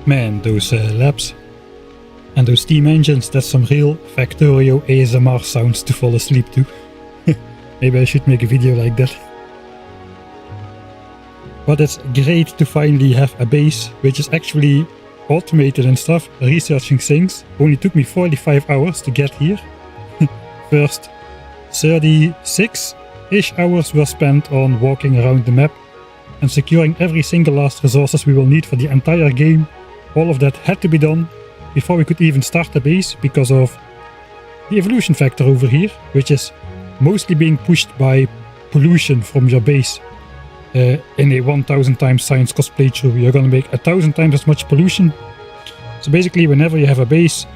Man, those labs and those steam engines, that's some real Factorio ASMR sounds to fall asleep to. Maybe I should make a video like that. But it's great to finally have a base which is actually automated and stuff, researching things. Only took me 45 hours to get here. First 36-ish hours were spent on walking around the map and securing every single last resources we will need for the entire game. All of that had to be done before we could even start the base because of the evolution factor over here, which is mostly being pushed by pollution from your base. In a 1000 times science cost playthrough, you're gonna make 1000 times as much pollution. So basically, whenever you have a base,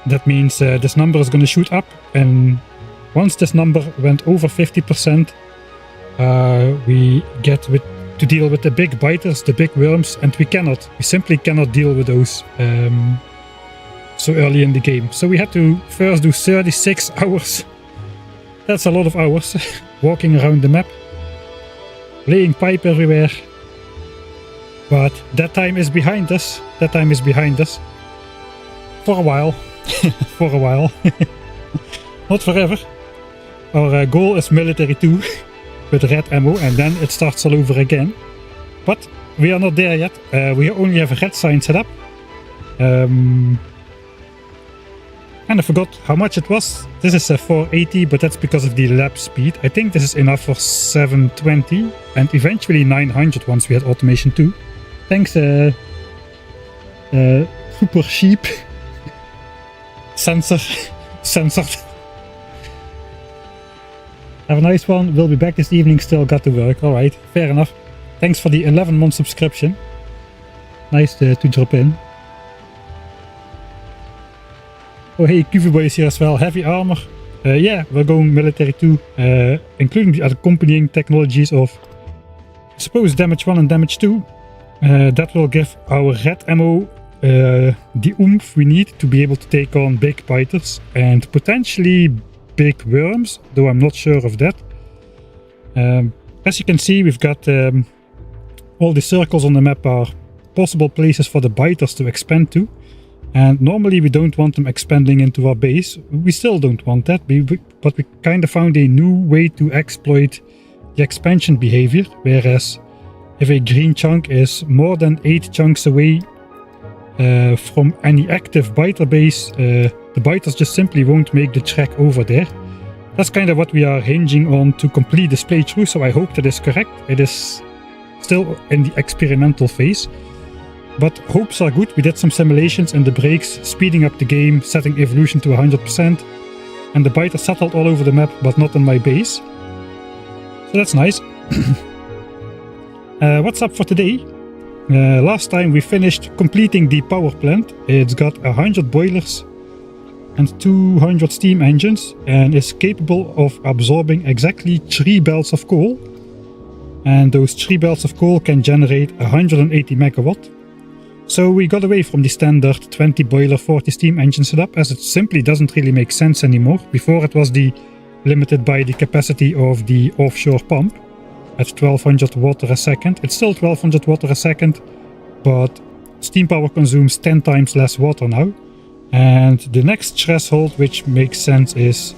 that means this number is gonna shoot up, and once this number went over 50%, we get to deal with the big biters, the big worms, and we simply cannot deal with those so early in the game. So we had to first do 36 hours. That's a lot of hours walking around the map, laying pipe everywhere. But that time is behind us. That time is behind us. For a while. For a while. Not forever. Our goal is military 2 with red ammo, and then it starts all over again. But we are not there yet. We only have a red sign set up. And I forgot how much it was. This is a 480, but that's because of the lap speed. I think this is enough for 720 and eventually 900 once we had automation 2. Thanks, super sheep. Censored. Have a nice one. We'll be back this evening. Still got to work. Alright, fair enough. Thanks for the 11-month subscription. Nice to drop in. Oh hey, Cuviboy is here as well. Heavy armor. Yeah, we're going military 2, including the accompanying technologies of, I suppose, damage 1 and damage 2. That will give our red ammo the oomph we need to be able to take on big biters and potentially big worms, though I'm not sure of that. As you can see, we've got all the circles on the map are possible places for the biters to expand to. And normally we don't want them expanding into our base. We still don't want that, but we kind of found a new way to exploit the expansion behavior. Whereas if a green chunk is more than 8 chunks away from any active biter base, the biters just simply won't make the trek over there. That's kind of what we are hinging on to complete this playthrough, so I hope that is correct. It is still in the experimental phase. But hopes are good. We did some simulations in the breaks, speeding up the game, setting evolution to 100%. And the biters settled all over the map, but not in my base. So that's nice. What's up for today? Last time we finished completing the power plant. It's got 100 boilers and 200 steam engines and is capable of absorbing exactly 3 belts of coal. And those 3 belts of coal can generate 180 megawatt. So we got away from the standard 20 boiler 40 steam engine setup, as it simply doesn't really make sense anymore. Before it was limited by the capacity of the offshore pump at 1200 water a second. It's still 1200 water a second, but steam power consumes 10 times less water now. And the next threshold, which makes sense, is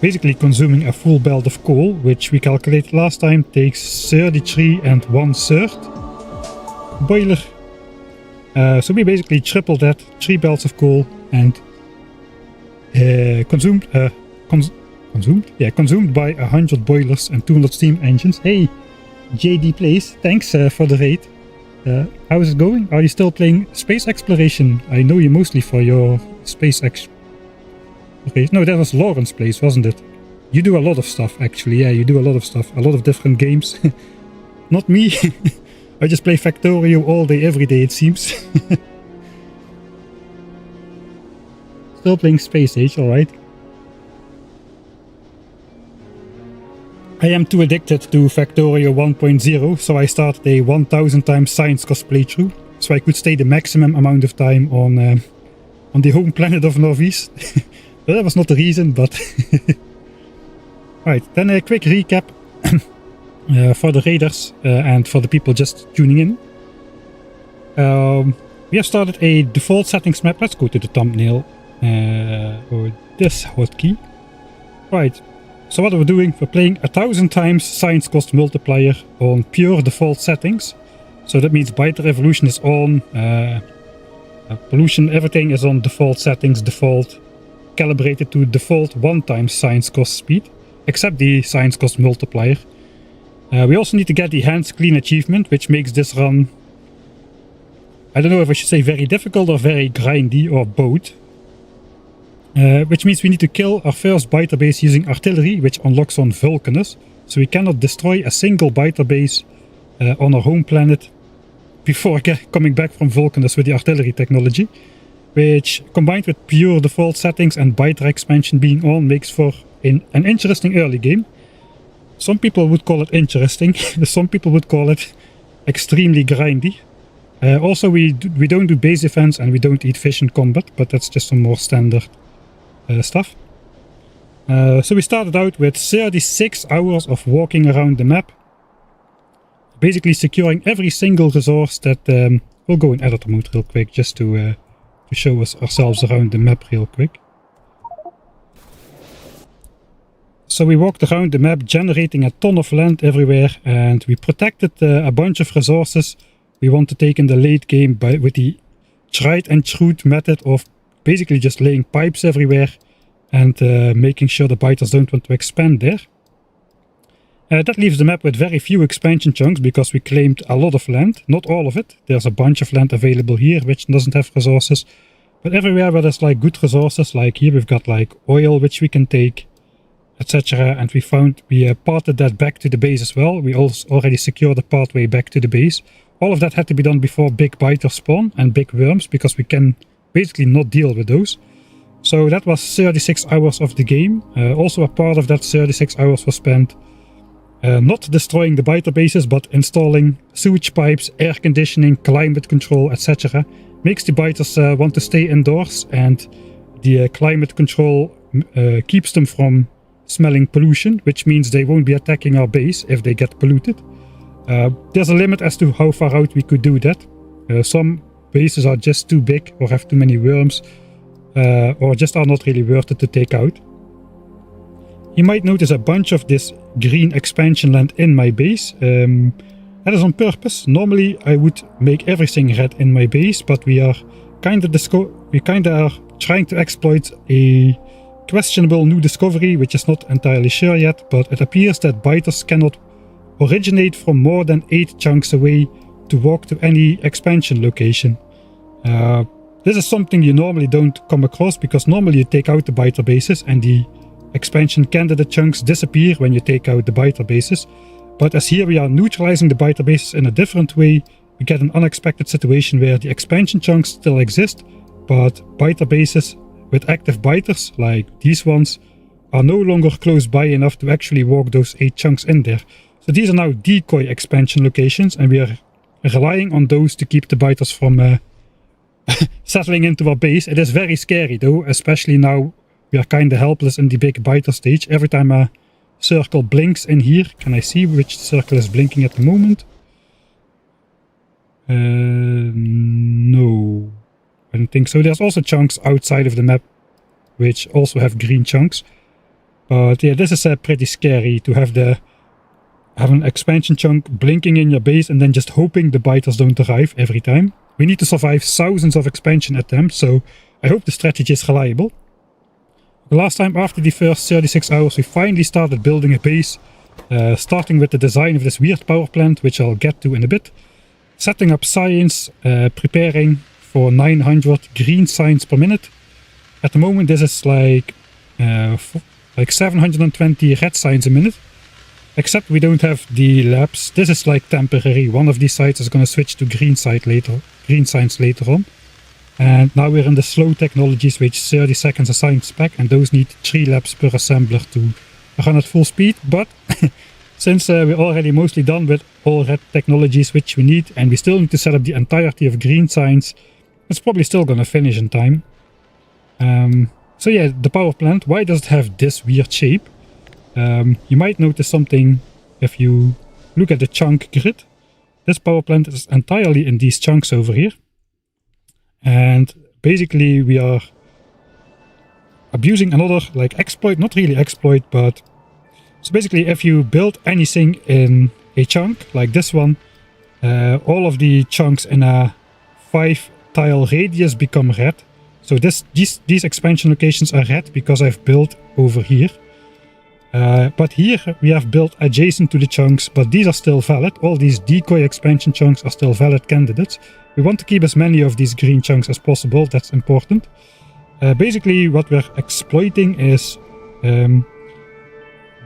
basically consuming a full belt of coal, which we calculated last time takes 33 1/3 boiler. So we basically tripled that, 3 belts of coal, and consumed by 100 boilers and 200 steam engines. Hey, JD Plays, thanks for the raid. How is it going? Are you still playing space exploration? I know you mostly for your space Okay, no, that was Lawrence Plays, wasn't it? You do a lot of stuff, actually. Yeah, you do a lot of stuff, a lot of different games. Not me. I just play Factorio all day, every day, it seems. Still playing Space Age, alright. I am too addicted to Factorio 1.0, so I started a 1000 times science cost playthrough, so I could stay the maximum amount of time on the home planet of Norvis. Well, that was not the reason, but... Alright, then a quick recap. For the raiders and for the people just tuning in. We have started a default settings map. Let's go to the thumbnail. Or this hotkey. Right. So what are we doing? We're playing 1000 times science cost multiplier on pure default settings. So that means biter evolution is on, pollution, everything is on default settings, default, calibrated to default 1 times science cost speed, except the science cost multiplier. We also need to get the hands clean achievement, which makes this run, I don't know if I should say very difficult or very grindy or both. Which means we need to kill our first biter base using artillery, which unlocks on Vulcanus. So we cannot destroy a single biter base on our home planet before coming back from Vulcanus with the artillery technology. Which, combined with pure default settings and biter expansion being on, makes for an interesting early game. Some people would call it interesting, some people would call it extremely grindy. Also, we don't do base defense and we don't eat fish in combat, but that's just some more standard stuff. So we started out with 36 hours of walking around the map, basically securing every single resource that we'll go in editor mode real quick just to show us ourselves around the map real quick. So we walked around the map generating a ton of land everywhere, and we protected a bunch of resources we want to take in the late game with the tried and true method of basically just laying pipes everywhere and making sure the biters don't want to expand there. That leaves the map with very few expansion chunks because we claimed a lot of land, not all of it. There's a bunch of land available here which doesn't have resources, but everywhere where there's like good resources, like here we've got like oil which we can take, etc. And we parted that back to the base as well. We also already secured the pathway back to the base. All of that had to be done before big biters spawn and big worms, because we can basically not deal with those. So that was 36 hours of the game. Also a part of that 36 hours was spent not destroying the biter bases, but installing sewage pipes, air conditioning, climate control, etc. Makes the biters want to stay indoors, and the climate control keeps them from smelling pollution, which means they won't be attacking our base if they get polluted. There's a limit as to how far out we could do that. Some bases are just too big or have too many worms, or just are not really worth it to take out. You might notice a bunch of this green expansion land in my base. That is on purpose. Normally I would make everything red in my base, but we are kinda are trying to exploit a questionable new discovery, which is not entirely sure yet, but it appears that biters cannot originate from more than 8 chunks away to walk to any expansion location. This is something you normally don't come across, because normally you take out the biter bases and the expansion candidate chunks disappear when you take out the biter bases. But as here we are neutralizing the biter bases in a different way, we get an unexpected situation where the expansion chunks still exist, but biter bases with active biters, like these ones, are no longer close by enough to actually walk those 8 chunks in there. So these are now decoy expansion locations, and we are relying on those to keep the biters from settling into our base. It is very scary though, especially now we are kinda helpless in the big biter stage. Every time a circle blinks in here, can I see which circle is blinking at the moment? No, I don't think so. There's also chunks outside of the map which also have green chunks. But yeah, this is pretty scary to have an expansion chunk blinking in your base and then just hoping the biters don't arrive every time. We need to survive thousands of expansion attempts, so I hope the strategy is reliable. Last time, after the first 36 hours, we finally started building a base, starting with the design of this weird power plant, which I'll get to in a bit. Setting up science, preparing for 900 green science per minute. At the moment this is like 720 red science a minute. Except we don't have the labs. This is like temporary. One of these sites is going to switch to green science later on. And now we're in the slow technologies, which 30 seconds a science spec, and those need 3 labs per assembler to run at full speed. But since we're already mostly done with all red technologies which we need, and we still need to set up the entirety of green science, it's probably still going to finish in time. So yeah, the power plant, why does it have this weird shape? You might notice something if you look at the chunk grid. This power plant is entirely in these chunks over here. And basically we are abusing another like exploit, not really exploit, but so basically if you build anything in a chunk like this one, all of the chunks in a 5 tile radius become red. So these expansion locations are red because I've built over here. But here we have built adjacent to the chunks, but these are still valid. All these decoy expansion chunks are still valid candidates. We want to keep as many of these green chunks as possible, that's important. Basically what we're exploiting is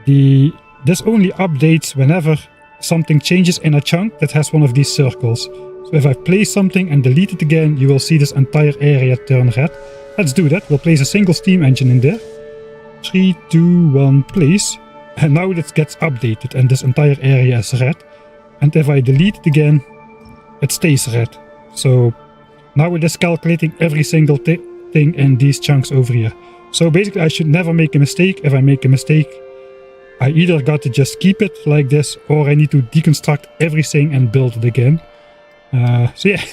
this only updates whenever something changes in a chunk that has one of these circles. So if I place something and delete it again, you will see this entire area turn red. Let's do that. We'll place a single steam engine in there. 3, 2, 1, place. And now it gets updated and this entire area is red. And if I delete it again, it stays red. So now it is calculating every single thing in these chunks over here. So basically I should never make a mistake. If I make a mistake, I either got to just keep it like this, or I need to deconstruct everything and build it again. So yeah,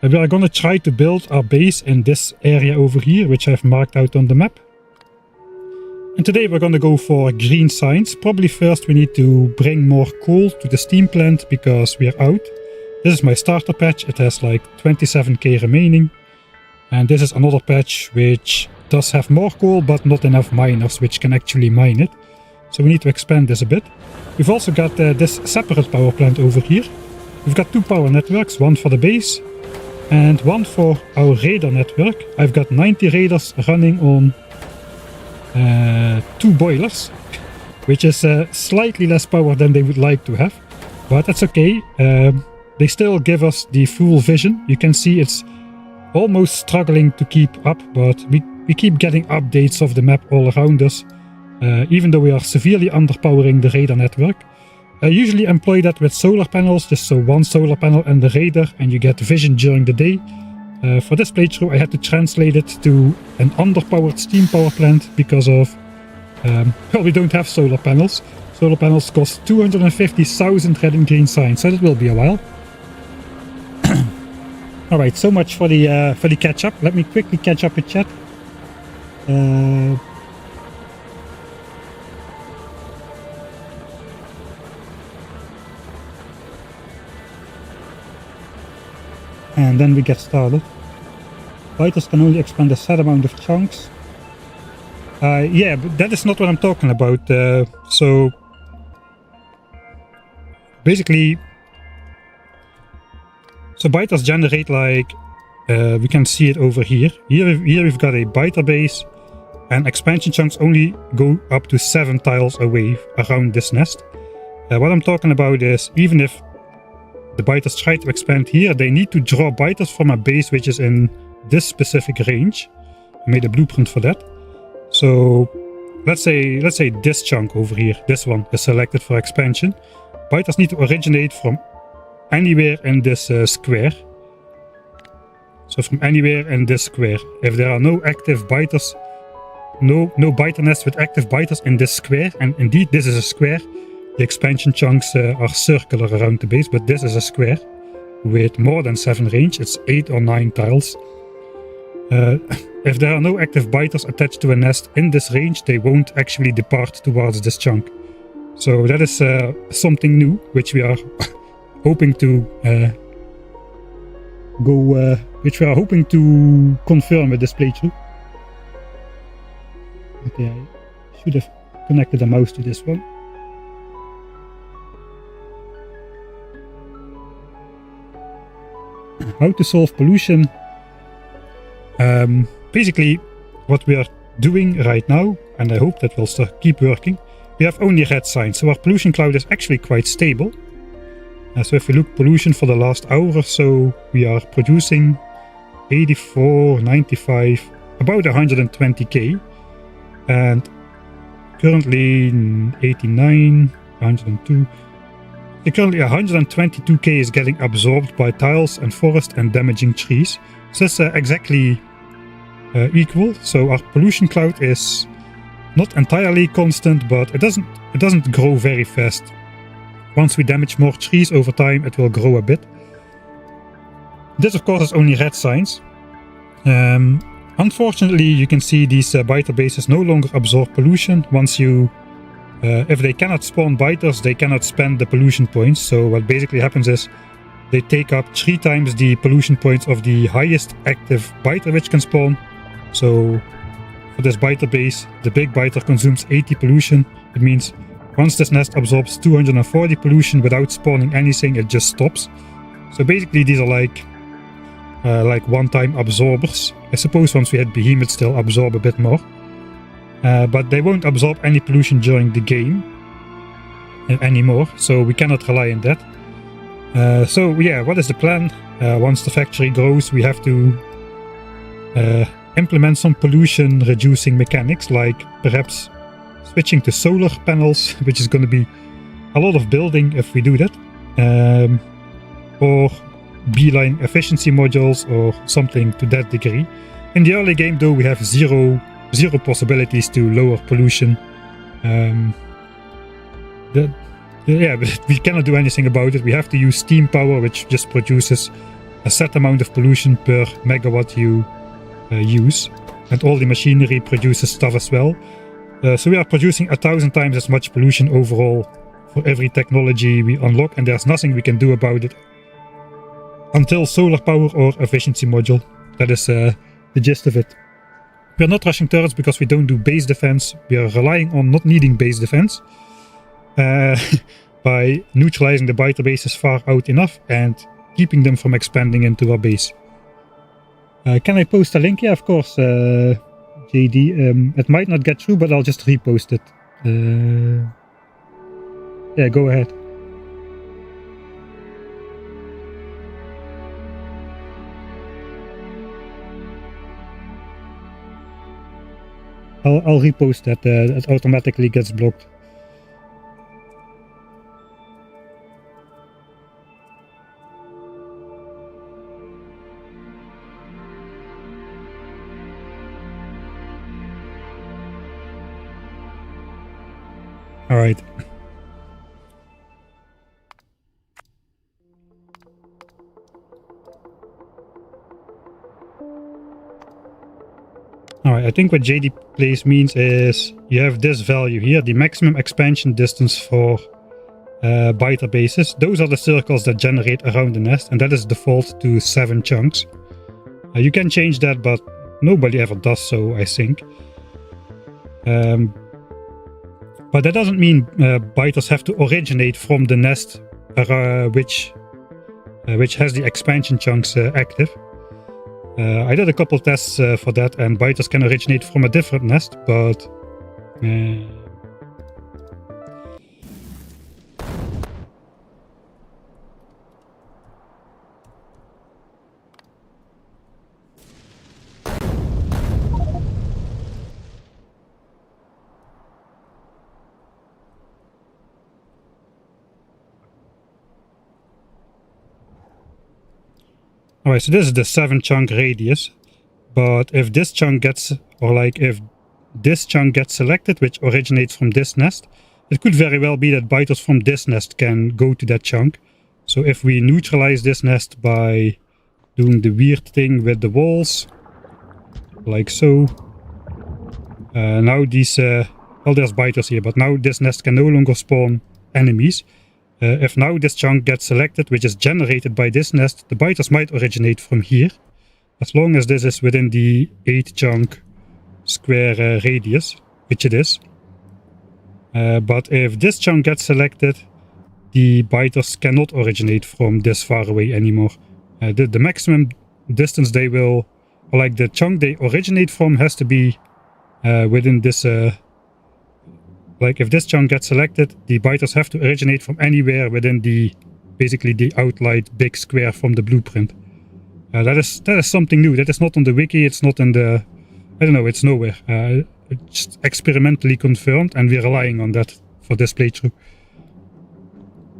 we are gonna try to build our base in this area over here, which I've marked out on the map. And today we're gonna go for green signs. Probably first we need to bring more coal to the steam plant because we are out. This is my starter patch. It has like 27k remaining. And this is another patch which does have more coal but not enough miners which can actually mine it. So we need to expand this a bit. We've also got this separate power plant over here. We've got 2 power networks, one for the base and one for our radar network. I've got 90 radars running on 2 boilers, which is slightly less power than they would like to have, but that's okay. They still give us the full vision. You can see it's almost struggling to keep up, but we keep getting updates of the map all around us, even though we are severely underpowering the radar network. I usually employ that with solar panels, just so 1 solar panel and the radar, and you get vision during the day. For this playthrough I had to translate it to an underpowered steam power plant because of, well, we don't have solar panels. Solar panels cost 250,000 red and green signs, so that will be a while. Alright, so much for the catch up. Let me quickly catch up with chat. And then we get started. Fighters can only expand a set amount of chunks. Yeah, but that is not what I'm talking about. So basically, so biters generate like, we can see it over here. Here we've got a biter base, and expansion chunks only go up to 7 tiles away around this nest. What I'm talking about is, even if the biters try to expand here, they need to draw biters from a base which is in this specific range. I made a blueprint for that. So let's say this chunk over here, this one, is selected for expansion. Biters need to originate from anywhere in this square. So from anywhere in this square. If there are no active biters, no biter nests with active biters in this square, and indeed this is a square. The expansion chunks are circular around the base, but this is a square with more than 7 range. It's 8 or 9 tiles. If there are no active biters attached to a nest in this range, they won't actually depart towards this chunk. So that is something new, which we are hoping to confirm with this playthrough. Okay, I should have connected a mouse to this one. How to solve pollution. Basically, what we are doing right now, and I hope that will still keep working, we have only red signs, so our pollution cloud is actually quite stable. So if we look pollution for the last hour or so, we are producing 84, 95, about 120k, and currently 89, 102. Currently 122k is getting absorbed by tiles and forest and damaging trees. So that's exactly equal. So our pollution cloud is not entirely constant, but it doesn't grow very fast. Once we damage more trees over time, it will grow a bit. This of course is only red signs. Unfortunately, you can see these biter bases no longer absorb pollution. Once you, if they cannot spawn biters, they cannot spend the pollution points. So what basically happens is they take up 3 times the pollution points of the highest active biter which can spawn. So for this biter base, the big biter consumes 80 pollution. It means once this nest absorbs 240 pollution without spawning anything, it just stops. So basically these are like one-time absorbers. I suppose once we hit behemoths they'll absorb a bit more. But they won't absorb any pollution during the game anymore, so we cannot rely on that. So yeah, what is the plan? Once the factory grows, we have to implement some pollution reducing mechanics, like perhaps switching to solar panels, which is going to be a lot of building if we do that, or beeline efficiency modules or something to that degree. In the early game though, we have zero possibilities to lower pollution. Yeah, but we cannot do anything about it. We have to use steam power, which just produces a set amount of pollution per megawatt you use, and all the machinery produces stuff as well. So we are producing 1,000 times as much pollution overall for every technology we unlock, and there's nothing we can do about it until solar power or efficiency module. That is the gist of it. We are not rushing turrets because we don't do base defense. We are relying on not needing base defense by neutralizing the biter bases far out enough and keeping them from expanding into our base. Can I post a link? Yeah, of course, JD. It might not get through, but I'll just repost it. Yeah, go ahead. I'll repost that. It automatically gets blocked. All right. Alright, I think what JD Place means is you have this value here, the maximum expansion distance for biter bases. Those are the circles that generate around the nest, and that is default to 7 chunks. You can change that, but nobody ever does so, I think. But that doesn't mean biters have to originate from the nest which has the expansion chunks active. I did a couple tests for that, and biters can originate from a different nest, but alright, so this is the 7 chunk radius, but if this chunk gets, if this chunk gets selected, which originates from this nest, it could very well be that biters from this nest can go to that chunk. So if we neutralize this nest by doing the weird thing with the walls, like so, now these, well, there's biters here, but now this nest can no longer spawn enemies. If now this chunk gets selected, which is generated by this nest, the biters might originate from here, as long as this is within the 8 chunk square radius, which it is. But if this chunk gets selected, the biters cannot originate from this far away anymore. The maximum distance they will, the chunk they originate from has to be within this if this chunk gets selected, the biters have to originate from anywhere within basically the outlined big square from the blueprint. That is something new. That is not on the wiki. It's not in the, I don't know. It's nowhere. It's experimentally confirmed, and we're relying on that for this playthrough.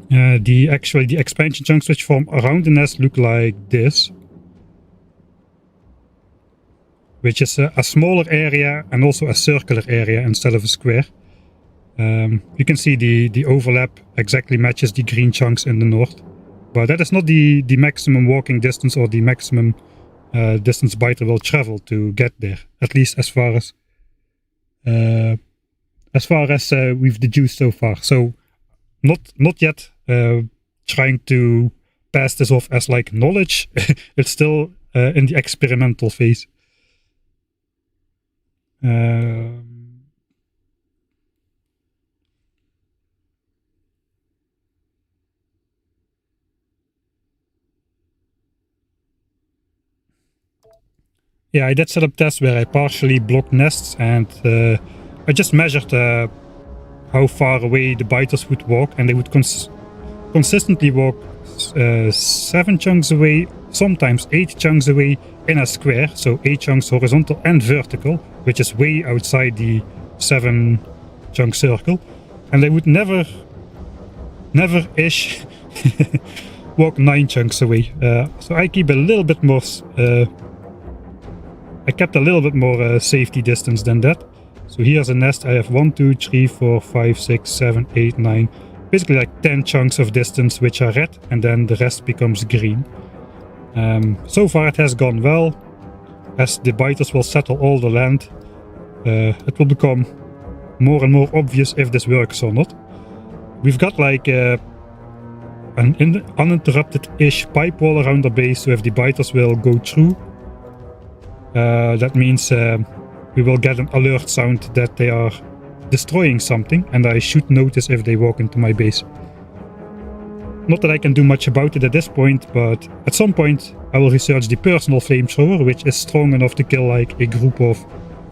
The expansion chunks which form around the nest look like this, which is a smaller area and also a circular area instead of a square. You can see the overlap exactly matches the green chunks in the north, but that is not the maximum walking distance or the maximum distance Biter will travel to get there, at least as far as we've deduced so far. So not yet trying to pass this off as like knowledge. It's still in the experimental phase. Yeah, I did set up tests where I partially blocked nests, and I just measured how far away the biters would walk, and they would consistently walk 7 chunks away, sometimes 8 chunks away in a square, so 8 chunks horizontal and vertical, which is way outside the 7 chunk circle, and they would never-ish walk 9 chunks away. So I keep a little bit more I kept a little bit more safety distance than that. So here's a nest. I have 1, 2, 3, 4, 5, 6, 7, 8, 9. Basically like 10 chunks of distance which are red, and then the rest becomes green. So far it has gone well. As the biters will settle all the land, it will become more and more obvious if this works or not. We've got like an uninterrupted-ish pipe wall around the base, so if the biters will go through, that means we will get an alert sound that they are destroying something, and I should notice if they walk into my base. Not that I can do much about it at this point, but at some point I will research the personal flamethrower, which is strong enough to kill like a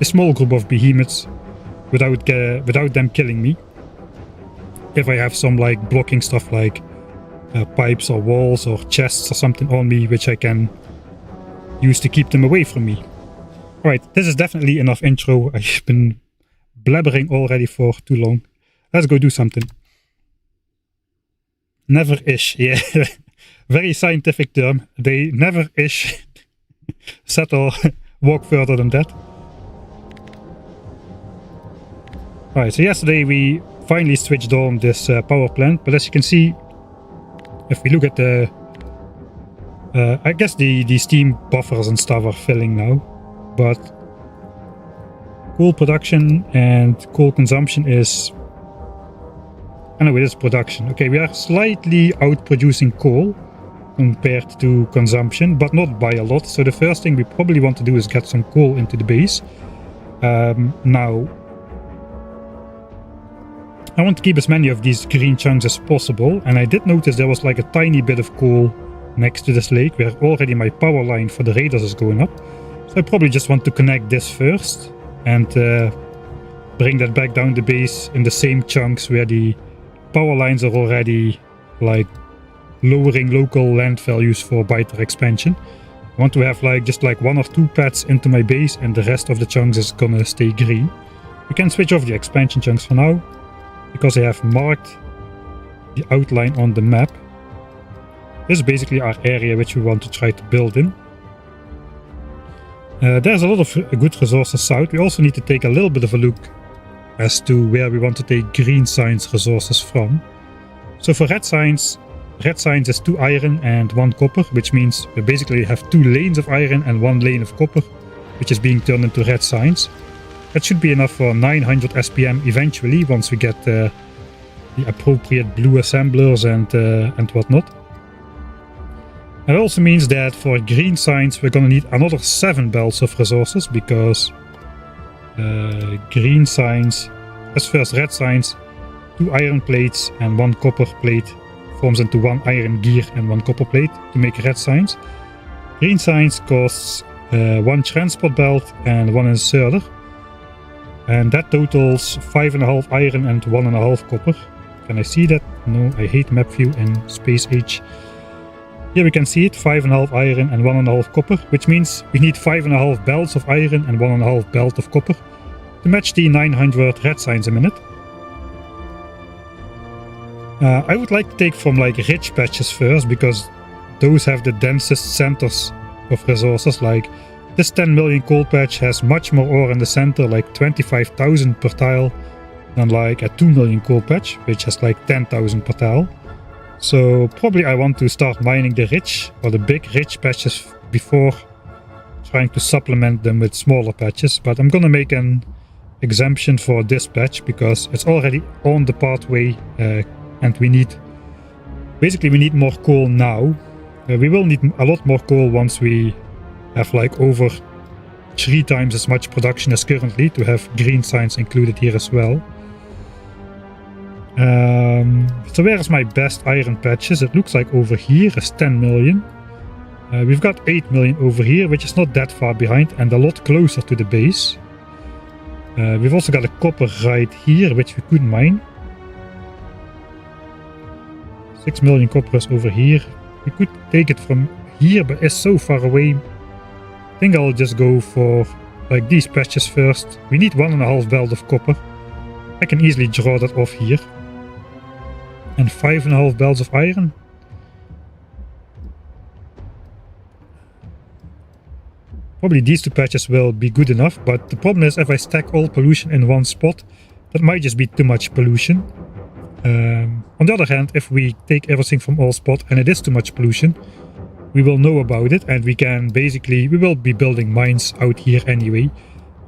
small group of behemoths without them killing me. If I have some like blocking stuff like pipes or walls or chests or something on me, which I can use to keep them away from me. Alright, this is definitely enough intro. I've been blabbering already for too long. Let's go do something. Never-ish, yeah. Very scientific term. They never-ish settle, walk further than that. Alright, so yesterday we finally switched on this power plant, but as you can see, if we look at the I guess the steam buffers and stuff are filling now, but coal production and coal consumption is... Anyway, it is production. Okay, we are slightly outproducing coal compared to consumption, but not by a lot. So the first thing we probably want to do is get some coal into the base. Now, I want to keep as many of these green chunks as possible, and I did notice there was like a tiny bit of coal next to this lake where already my power line for the raiders is going up. So I probably just want to connect this first and bring that back down the base in the same chunks where the power lines are already like lowering local land values for biter expansion. I want to have like just like 1 or 2 pads into my base, and the rest of the chunks is gonna stay green. We can switch off the expansion chunks for now because I have marked the outline on the map. This is basically our area which we want to try to build in. There's a lot of good resources south. We also need to take a little bit of a look as to where we want to take green signs resources from. So for red signs is 2 iron and 1 copper, which means we basically have 2 lanes of iron and 1 lane of copper, which is being turned into red signs. That should be enough for 900 SPM eventually, once we get the appropriate blue assemblers and whatnot. It also means that for green signs we're gonna need another 7 belts of resources, because green signs, as first red signs, 2 iron plates and 1 copper plate forms into 1 iron gear and 1 copper plate to make red signs. Green signs costs 1 transport belt and 1 inserter, and that totals 5.5 iron and 1.5 copper. Can I see that? No, I hate map view in Space Age. Here we can see it, 5.5 iron and 1.5 copper, which means we need 5.5 belts of iron and 1.5 belt of copper to match the 900 red signs a minute. I would like to take from like rich patches first, because those have the densest centers of resources. Like this 10 million coal patch has much more ore in the center, like 25,000 per tile, than like a 2 million coal patch, which has like 10,000 per tile. So probably I want to start mining the rich or the big rich patches before trying to supplement them with smaller patches, but I'm gonna make an exemption for this patch because it's already on the pathway, and we need more coal now. We will need a lot more coal once we have like over 3 times as much production as currently to have green signs included here as well. So where is my best iron patches? It looks like over here is 10 million. We've got 8 million over here, which is not that far behind and a lot closer to the base. We've also got a copper right here, which we could mine. 6 million copper is over here. We could take it from here, but it's so far away. I think I'll just go for like these patches first. We need 1.5 belt of copper. I can easily draw that off here. And 5.5 belts of iron. Probably these 2 patches will be good enough, but the problem is if I stack all pollution in one spot, that might just be too much pollution. On the other hand, if we take everything from all spots and it is too much pollution, we will know about it and we will be building mines out here anyway.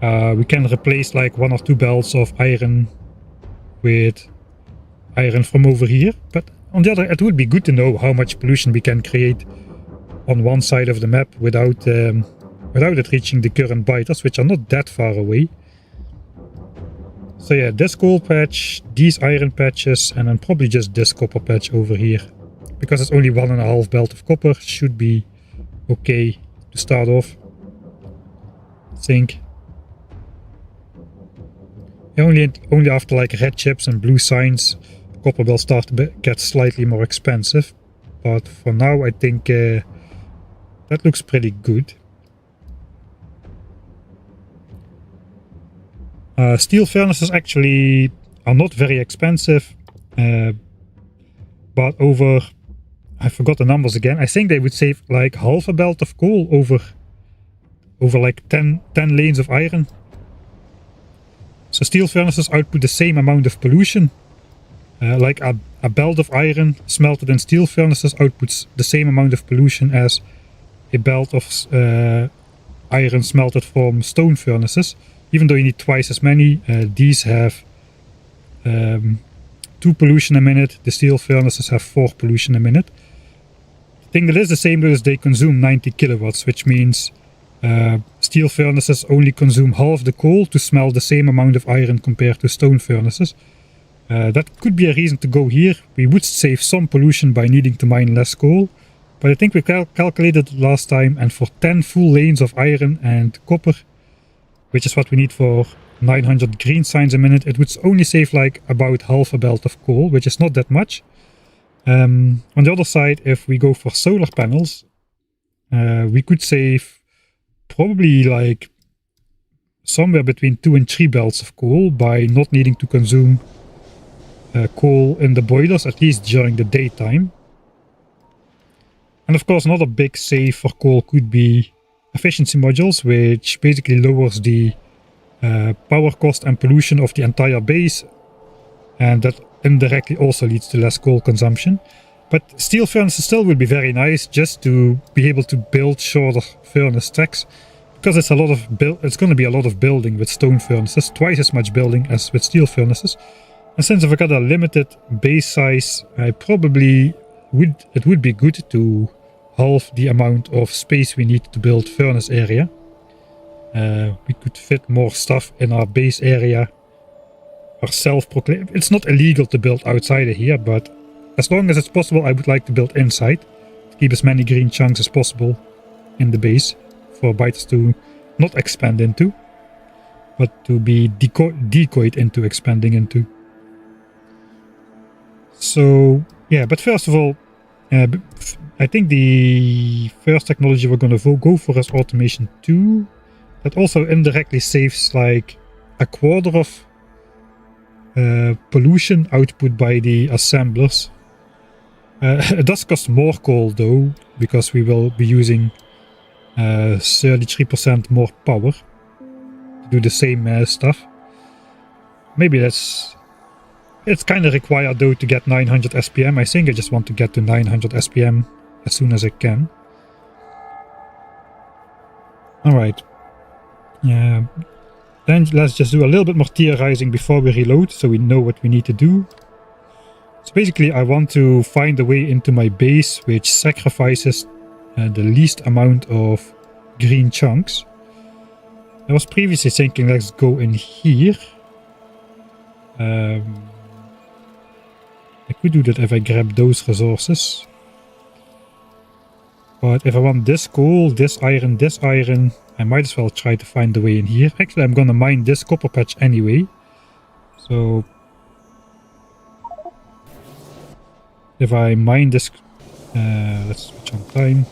We can replace like 1 or 2 belts of iron with iron from over here, but on the other, it would be good to know how much pollution we can create on one side of the map without it reaching the current biters, which are not that far away. So yeah, this coal patch, these iron patches, and then probably just this copper patch over here. Because it's only 1.5 belt of copper, should be okay to start off, I think. Only after like red chips and blue signs, copper will start to get slightly more expensive. But for now, I think that looks pretty good. Steel furnaces actually are not very expensive, but I forgot the numbers again. I think they would save like half a belt of coal over like 10 lanes of iron. So steel furnaces output the same amount of pollution. Like a belt of iron smelted in steel furnaces outputs the same amount of pollution as a belt of iron smelted from stone furnaces. Even though you need twice as many, these have 2 pollution a minute, the steel furnaces have 4 pollution a minute. The thing that is the same though is they consume 90 kilowatts, which means steel furnaces only consume half the coal to smelt the same amount of iron compared to stone furnaces. That could be a reason to go here. We would save some pollution by needing to mine less coal, but I think we calculated it last time, and for 10 full lanes of iron and copper, which is what we need for 900 green signs a minute, it would only save like about half a belt of coal, which is not that much. On the other side, if we go for solar panels, we could save probably like somewhere between 2 and 3 belts of coal by not needing to consume coal in the boilers, at least during the daytime. And of course, another big save for coal could be efficiency modules, which basically lowers the power cost and pollution of the entire base, and that indirectly also leads to less coal consumption. But steel furnaces still would be very nice just to be able to build shorter furnace stacks, because it's going to be a lot of building with stone furnaces, twice as much building as with steel furnaces. And since I've got a limited base size, it would be good to halve the amount of space we need to build furnace area. We could fit more stuff in our base area. Our self-proclaimed. It's not illegal to build outside of here, but as long as it's possible, I would like to build inside to keep as many green chunks as possible in the base for biters to not expand into, but to be decoyed into expanding into. So yeah, but first of all, I think the first technology we're going to go for is automation 2. That also indirectly saves like a quarter of pollution output by the assemblers. It does cost more coal though, because we will be using 33% more power to do the same stuff. Maybe it's kind of required though to get 900 SPM. I think I just want to get to 900 SPM as soon as I can. Alright. Then let's just do a little bit more theorizing before we reload, so we know what we need to do. So basically I want to find a way into my base which sacrifices the least amount of green chunks. I was previously thinking let's go in here. I could do that if I grab those resources. But if I want this coal, this iron, I might as well try to find a way in here. Actually, I'm gonna mine this copper patch anyway. So if I mine this, let's switch on time.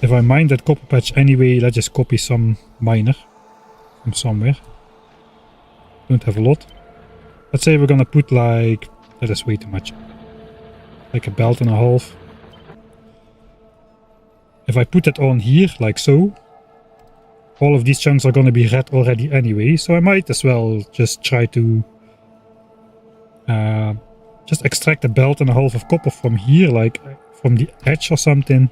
If I mine that copper patch anyway, let's just copy some miner from somewhere. Don't have a lot. Let's say we're gonna put like, that is way too much. Like a belt and a half. If I put that on here, like so, all of these chunks are gonna be red already anyway, so I might as well just try to just extract a belt and a half of copper from here, like from the edge or something,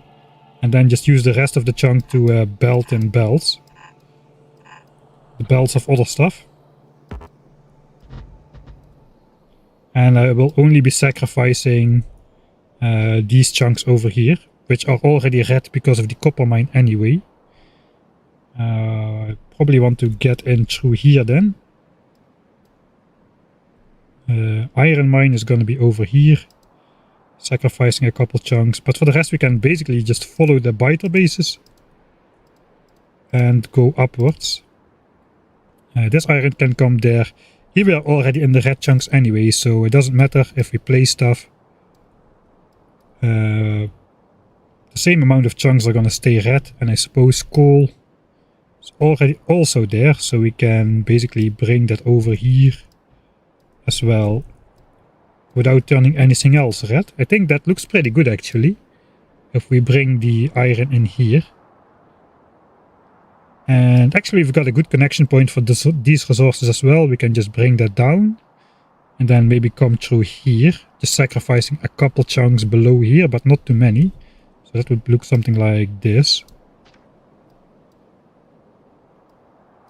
and then just use the rest of the chunk to belt in belts. The belts of other stuff. And I will only be sacrificing these chunks over here, which are already red because of the copper mine anyway. I probably want to get in through here then. Iron mine is going to be over here, sacrificing a couple chunks, but for the rest we can basically just follow the biter bases and go upwards. This iron can come there. Here we are already in the red chunks anyway, so it doesn't matter if we place stuff. The same amount of chunks are gonna stay red, and I suppose coal is already also there, so we can basically bring that over here as well without turning anything else red. I think that looks pretty good actually, if we bring the iron in here. And actually we've got a good connection point for these resources as well. We can just bring that down and then maybe come through here, just sacrificing a couple chunks below here, but not too many. So that would look something like this.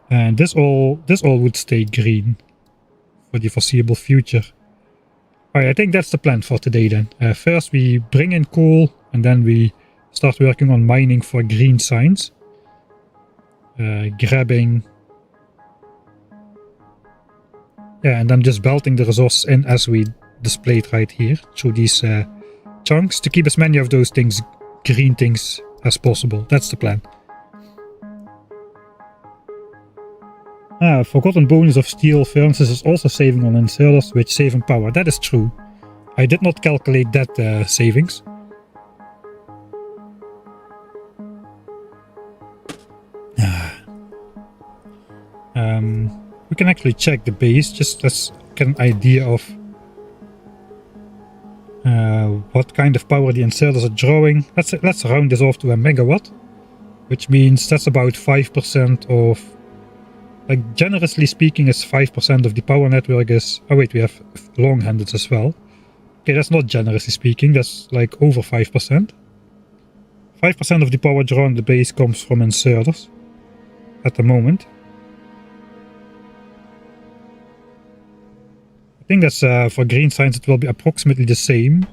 And this all would stay green for the foreseeable future. Alright, I think that's the plan for today then. First we bring in coal and then we start working on mining for green signs. Grabbing, yeah, and then just belting the resources in as we displayed right here through these chunks to keep as many of those things, green things, as possible. That's the plan. Forgotten bonus of steel furnaces is also saving on inserters, which save in power. That is true. I did not calculate that savings. We can actually check the base, just let's get an idea of what kind of power the inserters are drawing. Let's round this off to a megawatt, which means that's about 5% of, like generously speaking, it's 5% of the power network is, oh wait, we have long-handeds as well. Okay, that's not generously speaking, that's like over 5%. 5% of the power drawn in the base comes from inserters at the moment. I think that's for green signs it will be approximately the same.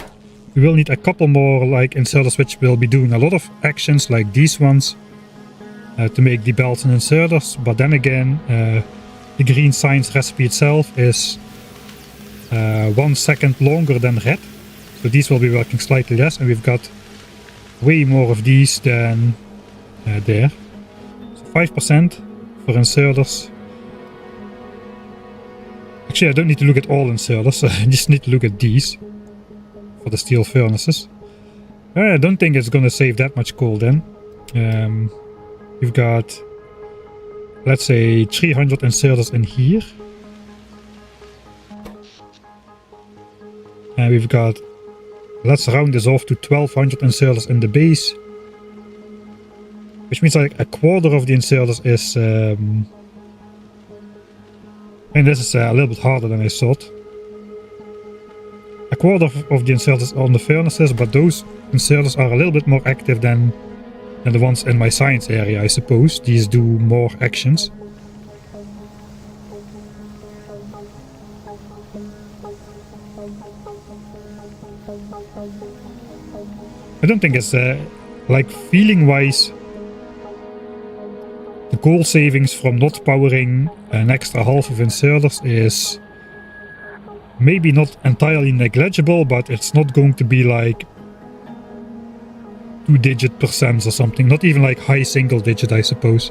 We will need a couple more like inserters which will be doing a lot of actions like these ones to make the belts and inserters, but then again the green signs recipe itself is 1 second longer than red, so these will be working slightly less, and we've got way more of these than there. So 5% for inserters. Actually, I don't need to look at all inserters, I just need to look at these for the steel furnaces. I don't think it's gonna save that much coal then. We've got, let's say, 300 inserters in here. And we've got, let's round this off to 1200 inserters in the base. Which means like a quarter of the inserters is... and this is a little bit harder than I thought. A quarter of the inserters on the furnaces, but those inserters are a little bit more active than than the ones in my science area, I suppose. These do more actions. I don't think it's like feeling-wise, the goal savings from not powering an extra half of inserters is maybe not entirely negligible, but it's not going to be like 2-digit percents or something. Not even like high single-digit, I suppose.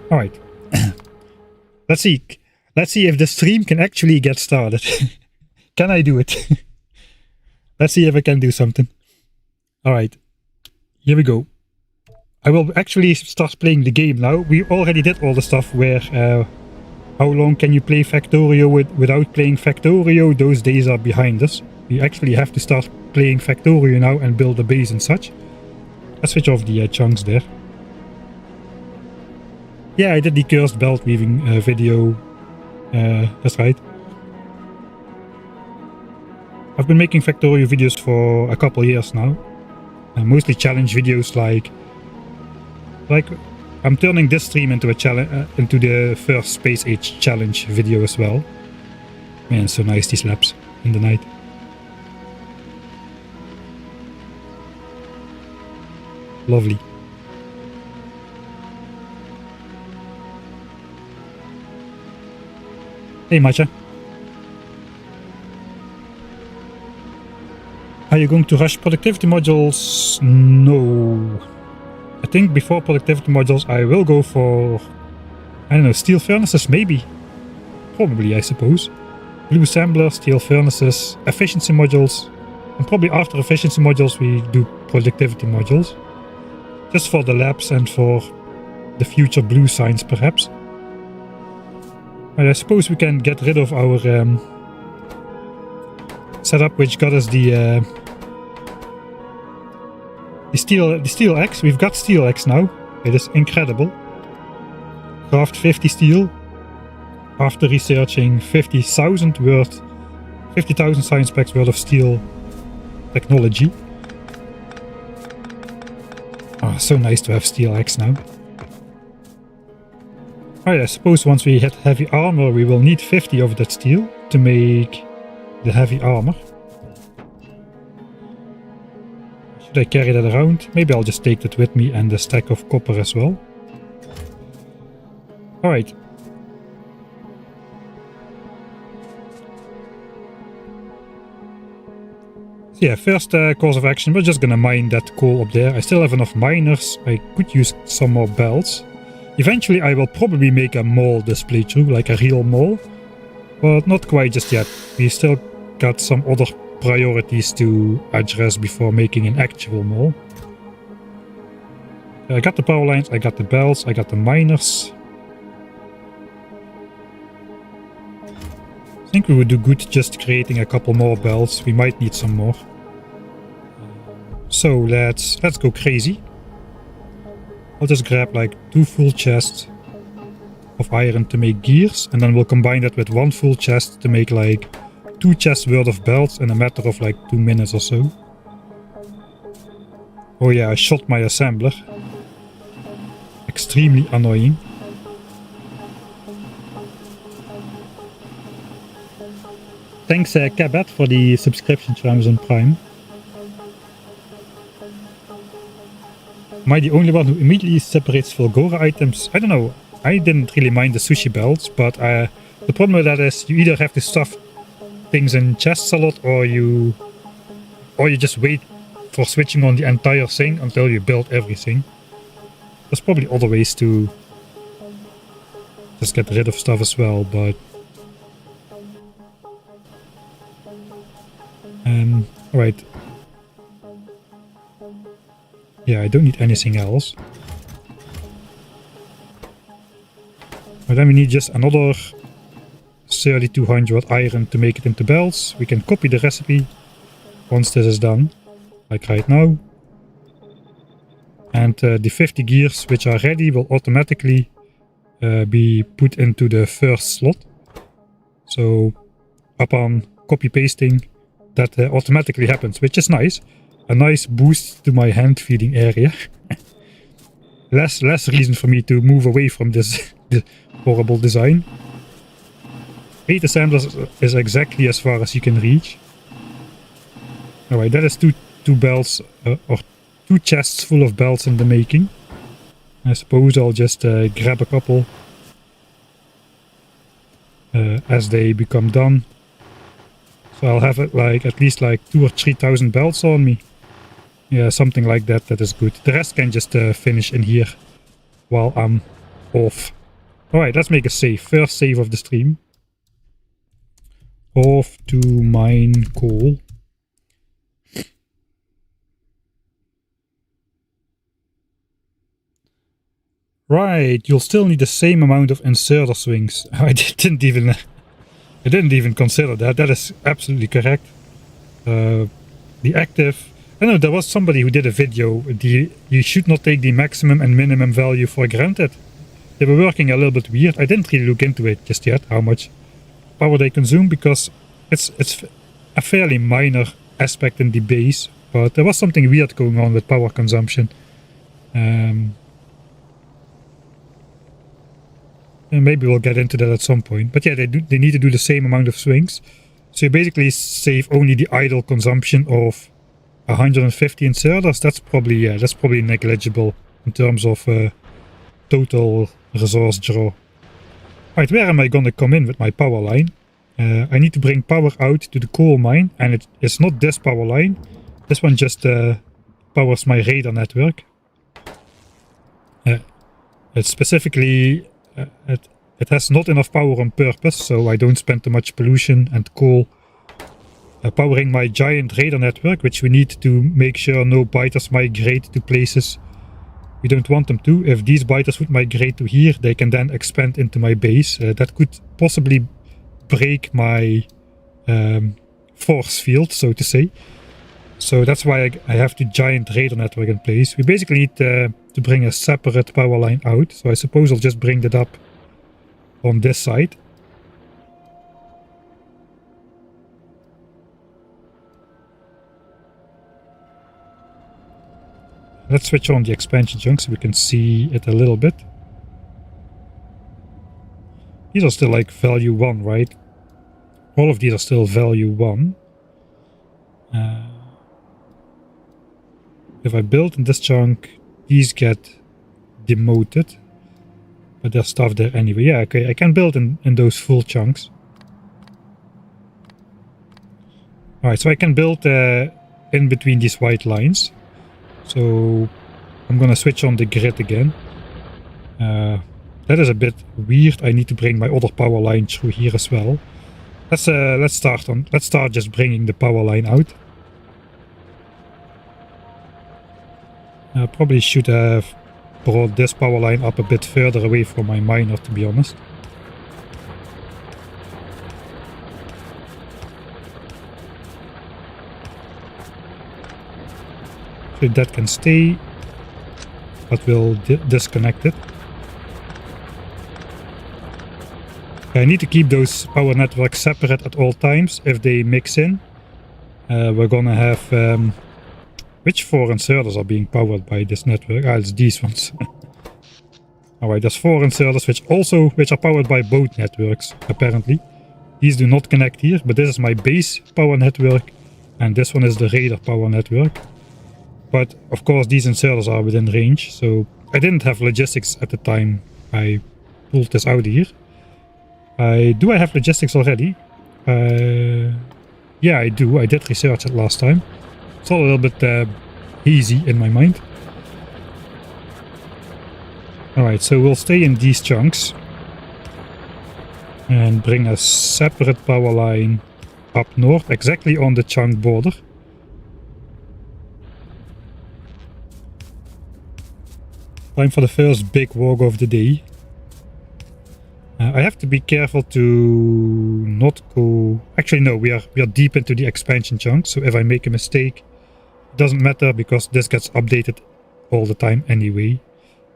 All right. Let's see. Let's see if the stream can actually get started. Can I do it? Let's see if I can do something. Alright, here we go. I will actually start playing the game now. We already did all the stuff where how long can you play Factorio without playing Factorio? Those days are behind us. We actually have to start playing Factorio now and build a base and such. Let's switch off the chunks there. Yeah, I did the cursed belt weaving video. That's right. I've been making Factorio videos for a couple years now. Mostly challenge videos like I'm turning this stream into a challenge, into the first Space Age challenge video as well. Man, so nice these laps in the night. Lovely. Hey Matcha. Are you going to rush productivity modules? No. I think before productivity modules I will go for, I don't know, steel furnaces maybe. Probably, I suppose. Blue assembler, steel furnaces, efficiency modules. And probably after efficiency modules we do productivity modules. Just for the labs and for the future blue signs perhaps. But I suppose we can get rid of our setup which got us the steel X. We've got steel X now. It is incredible. Craft 50 steel. After researching 50,000 science packs worth of steel technology. Ah, so nice to have steel X now. Alright, I suppose once we hit heavy armor we will need 50 of that steel to make the heavy armor. Should I carry that around? Maybe I'll just take that with me and a stack of copper as well. Alright. So yeah, first course of action, we're just gonna mine that coal up there. I still have enough miners. I could use some more belts. Eventually I will probably make a mall this playthrough, like a real mall. But not quite just yet. We still got some other priorities to address before making an actual mall. I got the power lines, I got the belts, I got the miners. I think we would do good just creating a couple more belts. We might need some more. So let's go crazy. I'll just grab like 2 full chests of iron to make gears, and then we'll combine that with 1 full chest to make like 2 chests worth of belts in a matter of like 2 minutes or so. Oh yeah, I shot my assembler. Extremely annoying. Thanks Cabot for the subscription to Amazon Prime. Am I the only one who immediately separates Fulgora items? I don't know. I didn't really mind the sushi belts, but the problem with that is you either have to stuff things in chests a lot, or you just wait for switching on the entire thing until you build everything. There's probably other ways to just get rid of stuff as well, but alright. Yeah, I don't need anything else. But then we need just another 3200 iron to make it into belts. We can copy the recipe once this is done, like right now. And the 50 gears which are ready will automatically be put into the first slot. So upon copy pasting, that automatically happens, which is nice. a nice boost to my hand feeding area. less reason for me to move away from this horrible design. 8 assemblers is exactly as far as you can reach. Alright, that is two belts, or 2 chests full of belts in the making. I suppose I'll just grab a couple as they become done. So I'll have it like at least like 2,000 or 3,000 belts on me. Yeah, something like that. That is good. The rest can just finish in here while I'm off. Alright, let's make a save. First save of the stream. Off to mine coal. Right, you'll still need the same amount of inserter swings. I didn't even consider that. That is absolutely correct. The active... I know there was somebody who did a video. You should not take the maximum and minimum value for granted. They were working a little bit weird. I didn't really look into it just yet, how much power they consume, because it's a fairly minor aspect in the base. But there was something weird going on with power consumption. And maybe we'll get into that at some point. But yeah, they need to do the same amount of swings. So you basically save only the idle consumption of 150 inserters. That's probably negligible in terms of total resource draw. Right, where am I gonna come in with my power line? I need to bring power out to the coal mine, and it's not this power line. This one just powers my radar network. It's specifically... it has not enough power on purpose, so I don't spend too much pollution and coal powering my giant radar network, which we need to make sure no biters migrate to places we don't want them to. If these biters would migrate to here, they can then expand into my base. That could possibly break my force field, so to say. So that's why I have the giant radar network in place. We basically need to bring a separate power line out. So I suppose I'll just bring that up on this side. Let's switch on the expansion chunk so we can see it a little bit. These are still like value 1, right? All of these are still value 1. If I build in this chunk, these get demoted. But there's stuff there anyway. Yeah, okay, I can build in those full chunks. Alright, so I can build in between these white lines. So I'm gonna switch on the grid again. That is a bit weird. I need to bring my other power line through here as well. Let's start just bringing the power line out. I probably should have brought this power line up a bit further away from my miner, to be honest. So that can stay, but we'll disconnect it. I need to keep those power networks separate at all times. If they mix in, we're gonna have... which 4 inserters are being powered by this network? Ah, it's these ones. Alright, there's 4 inserters which are powered by both networks, apparently. These do not connect here, but this is my base power network, and this one is the radar power network. But of course these inserters are within range, so I didn't have logistics at the time I pulled this out here. Do I have logistics already? Yeah, I do. I did research it last time. It's all a little bit easy in my mind. Alright, so we'll stay in these chunks and bring a separate power line up north, exactly on the chunk border. Time for the first big walk of the day. I have to be careful to not go... Actually no, we are deep into the expansion chunk, so if I make a mistake, it doesn't matter because this gets updated all the time anyway.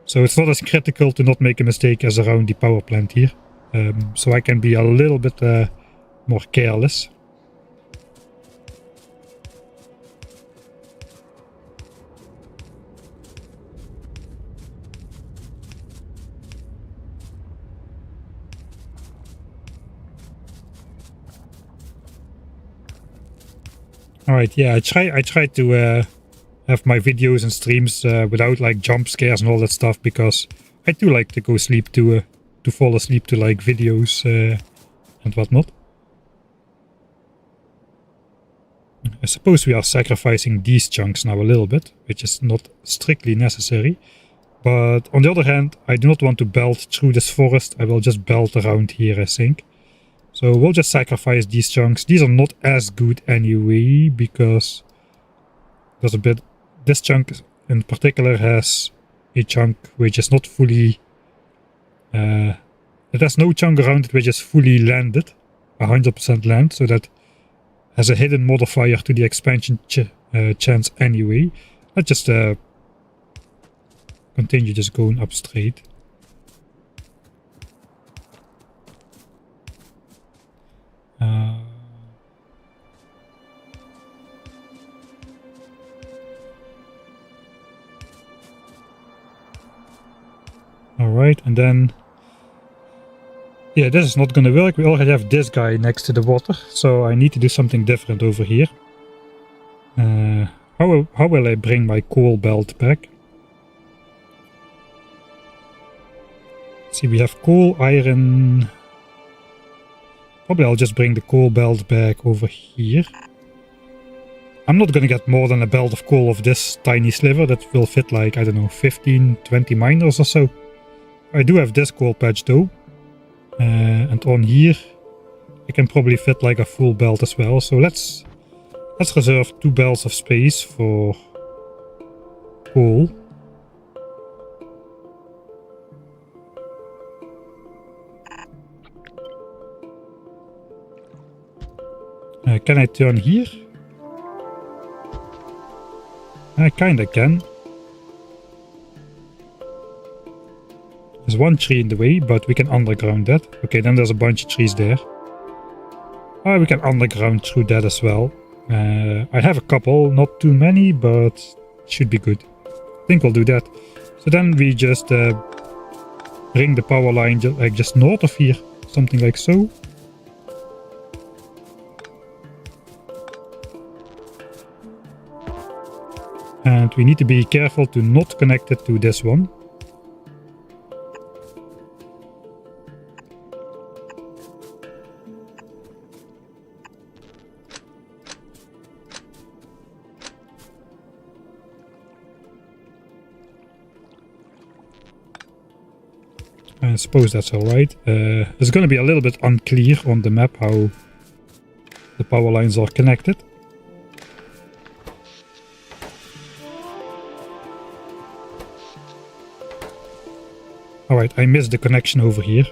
So it's not as critical to not make a mistake as around the power plant here. So I can be a little bit more careless. Alright, yeah, I try to have my videos and streams without like jump scares and all that stuff, because I do like to go sleep to fall asleep to like videos and whatnot. I suppose we are sacrificing these chunks now a little bit, which is not strictly necessary. But on the other hand, I do not want to belt through this forest. I will just belt around here, I think. So we'll just sacrifice these chunks. These are not as good anyway, because there's a bit... This chunk in particular has a chunk which is not fully... it has no chunk around it which is fully landed. 100% land, so that has a hidden modifier to the expansion chance anyway. Let's just continue just going up straight. Alright, and then... Yeah, this is not gonna work. We already have this guy next to the water, so I need to do something different over here. How will I bring my coal belt back? See, we have coal, iron... Probably I'll just bring the coal belt back over here. I'm not gonna get more than a belt of coal of this tiny sliver. That will fit like, I don't know, 15, 20 miners or so. I do have this coal patch though. And on here, I can probably fit like a full belt as well. So let's reserve 2 belts of space for coal. Can I turn here? I kinda can. There's one tree in the way, but we can underground that. Okay, then there's a bunch of trees there. We can underground through that as well. I have a couple, not too many, but should be good. I think we'll do that. So then we just bring the power line just north of here, something like so. And we need to be careful to not connect it to this one. I suppose that's alright. It's going to be a little bit unclear on the map how the power lines are connected. Alright, I missed the connection over here.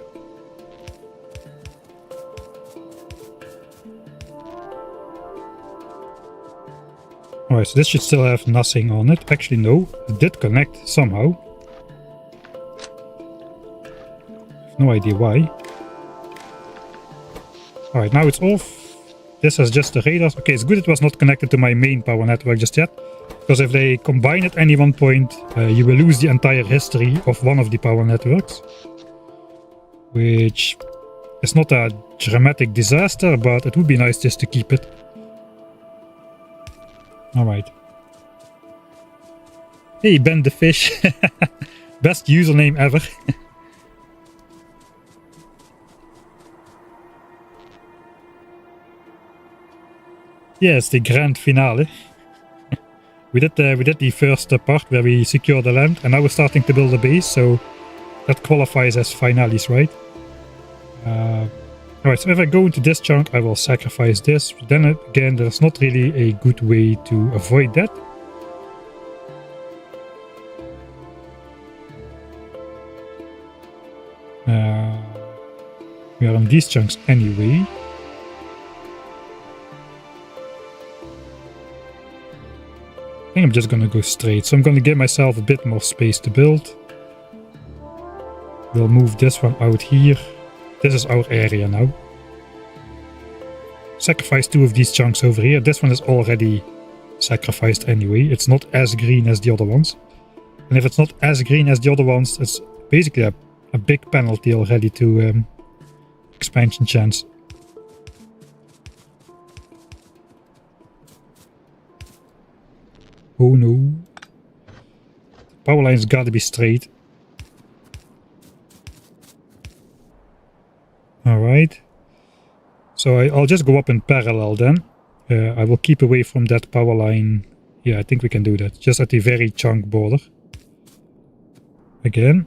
Alright, so this should still have nothing on it. Actually, no, it did connect somehow. No idea why. Alright, now it's off. This has just the radars. Okay, it's good it was not connected to my main power network just yet. Because if they combine at any one point, you will lose the entire history of one of the power networks. Which is not a dramatic disaster, but it would be nice just to keep it. Alright. Hey, Ben the Fish. Best username ever. Yes, the grand finale. We did the first part where we secured the land, and now we're starting to build a base, so that qualifies as finales, right? Alright, so if I go into this chunk, I will sacrifice this. Then again, there's not really a good way to avoid that. We are on these chunks anyway. I think I'm just gonna go straight, so I'm gonna give myself a bit more space to build. We'll move this one out here. This is our area now. Sacrifice 2 of these chunks over here. This one is already sacrificed anyway. It's not as green as the other ones. And if it's not as green as the other ones, it's basically a big penalty already to expansion chance. power line's gotta be straight. Alright. So I'll just go up in parallel then. I will keep away from that power line. Yeah, I think we can do that. Just at the very chunk border. Again.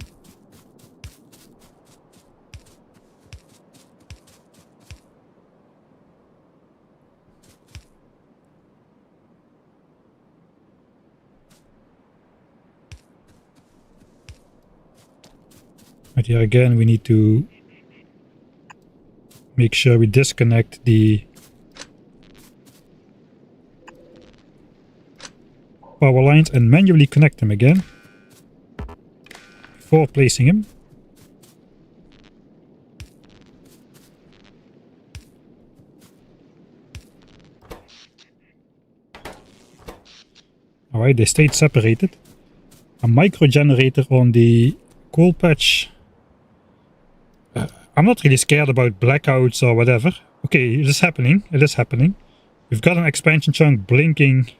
But here again we need to make sure we disconnect the power lines and manually connect them again before placing them. Alright, they stayed separated. A micro generator on the coal patch. I'm not really scared about blackouts or whatever. Okay, it is happening. It is happening. We've got an expansion chunk blinking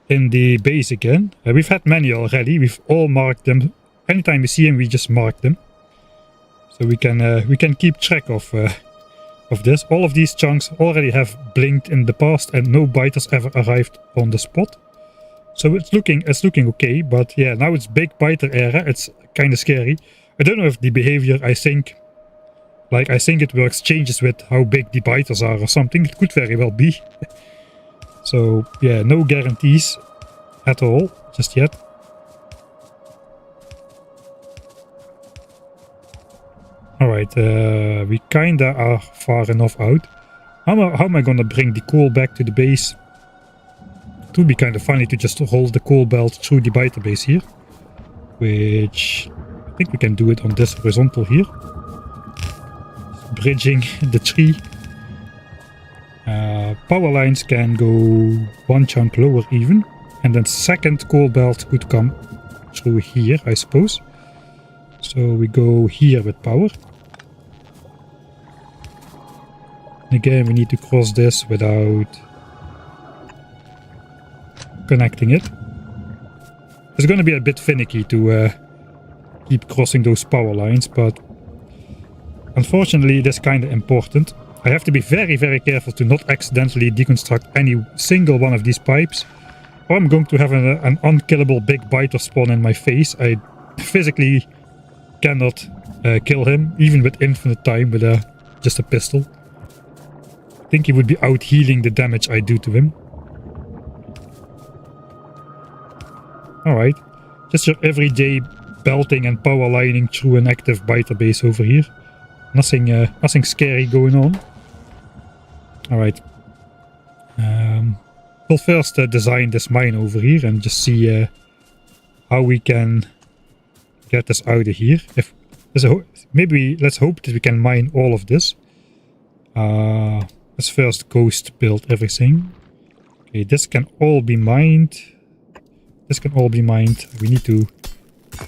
in the base again. We've had many already. We've all marked them. Anytime we see them, we just mark them. So we can keep track of this. All of these chunks already have blinked in the past, and no biters ever arrived on the spot. So it's looking okay. But yeah, now it's big biter era. It's kind of scary. I don't know if the behavior, I think it works, changes with how big the biters are or something. It could very well be. So yeah, no guarantees at all just yet. Alright, we kinda are far enough out. How am I gonna bring the coal back to the base? It would be kind of funny to just hold the coal belt through the biter base here. Which I think we can do it on this horizontal here. Bridging the tree. Power lines can go one chunk lower even, and then second coal belt could come through here, I suppose. So we go here with power. And again, we need to cross this without connecting it. It's going to be a bit finicky to keep crossing those power lines, but unfortunately it is kind of important. I have to be very, very careful to not accidentally deconstruct any single one of these pipes, or I'm going to have an unkillable big biter spawn in my face. I physically cannot kill him, even with infinite time, with just a pistol. I think he would be out healing the damage I do to him. Alright, just your everyday belting and power lining through an active biter base over here. Nothing scary going on. Alright. We'll first design this mine over here and just see how we can get this out of here. If maybe let's hope that we can mine all of this. Let's first ghost build everything. Okay, this can all be mined. This can all be mined. We need to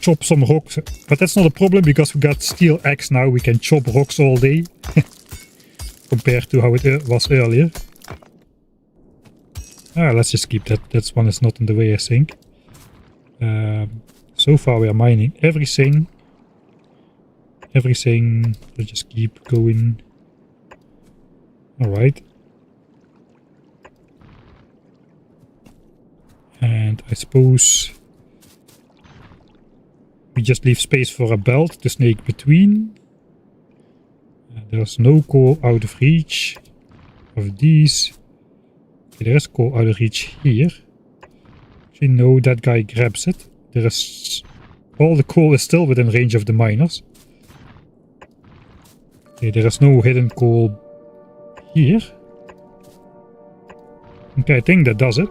chop some rocks, but that's not a problem because we got steel axe now. We can chop rocks all day compared to how it was earlier. Let's just keep that. That one is not in the way, I think. So far we are mining everything. Everything. We'll just keep going. Alright. And I suppose we just leave space for a belt to snake between. There's no coal out of reach of these. Okay, there is coal out of reach here. Actually, no, that guy grabs it. There is... all the coal is still within range of the miners. Okay, there is no hidden coal here. Okay, I think that does it.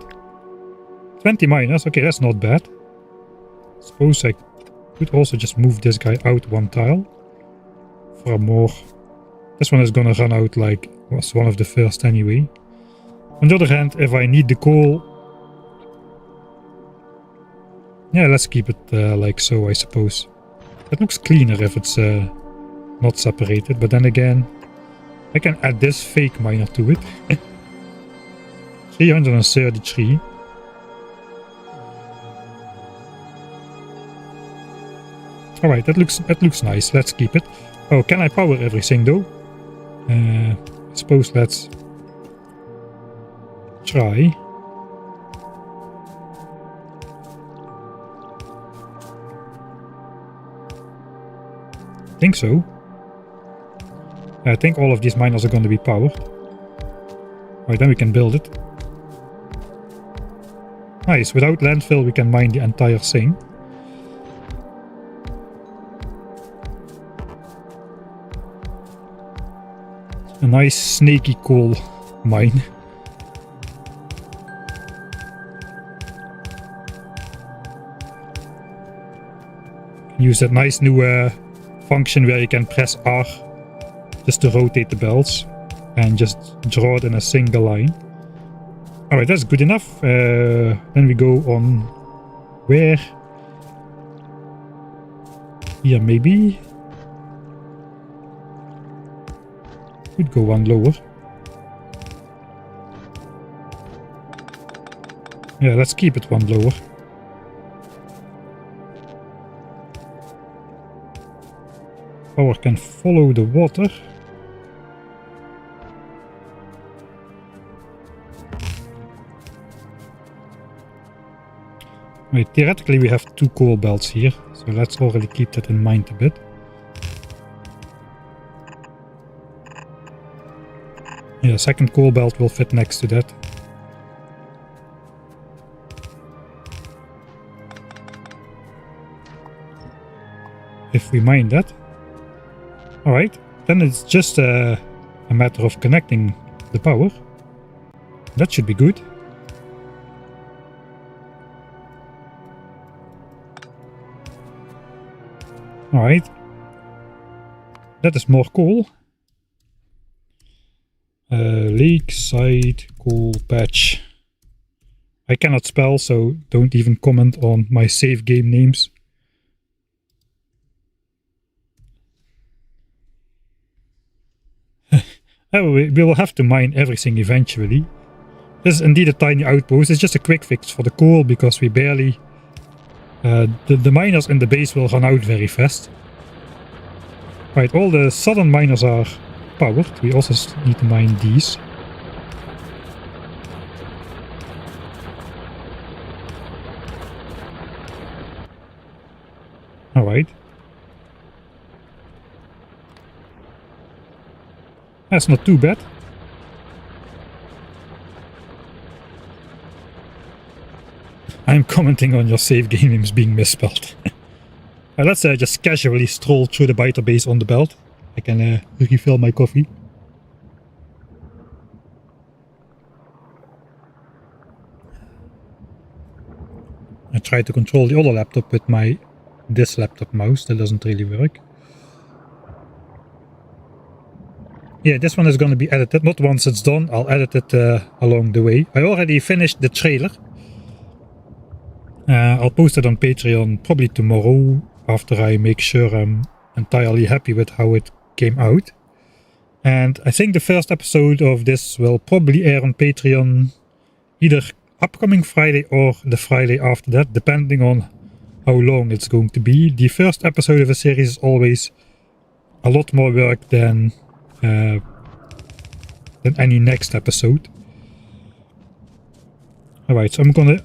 20 miners, okay, that's not bad. Suppose I could also just move this guy out one tile for a more... This one is gonna run out like was one of the first anyway. On the other hand, if I need the coal... Yeah, let's keep it like so, I suppose. It looks cleaner if it's not separated, but then again, I can add this fake miner to it. 333. Alright, that looks nice. Let's keep it. Oh, can I power everything though? I suppose let's try. I think so. I think all of these miners are going to be powered. Alright, then we can build it. Nice, without landfill we can mine the entire thing. A nice snaky coal mine. Use that nice new function where you can press R just to rotate the belts and just draw it in a single line. Alright, that's good enough. Then we go on where? Here maybe. Could go one lower. Yeah, let's keep it one lower. Power can follow the water. Wait, theoretically we have 2 coal belts here, so let's already keep that in mind a bit. Yeah, second coal belt will fit next to that. If we mine that. Alright, then it's just a matter of connecting the power. That should be good. Alright. That is more coal. Lakeside coal patch. I cannot spell, so don't even comment on my save game names. We will have to mine everything eventually. This is indeed a tiny outpost. It's just a quick fix for the coal because we barely... the miners in the base will run out very fast. Right, all the southern miners are powered. We also need to mine these. Alright. That's not too bad. I'm commenting on your save game names being misspelled. Let's just casually stroll through the biter base on the belt. I can refill my coffee. I try to control the other laptop with this laptop mouse. That doesn't really work. Yeah, this one is going to be edited. Not once it's done, I'll edit it along the way. I already finished the trailer. I'll post it on Patreon probably tomorrow after I make sure I'm entirely happy with how it came out. And I think the first episode of this will probably air on Patreon either upcoming Friday or the Friday after that, depending on how long it's going to be. The first episode of a series is always a lot more work than any next episode. Alright, so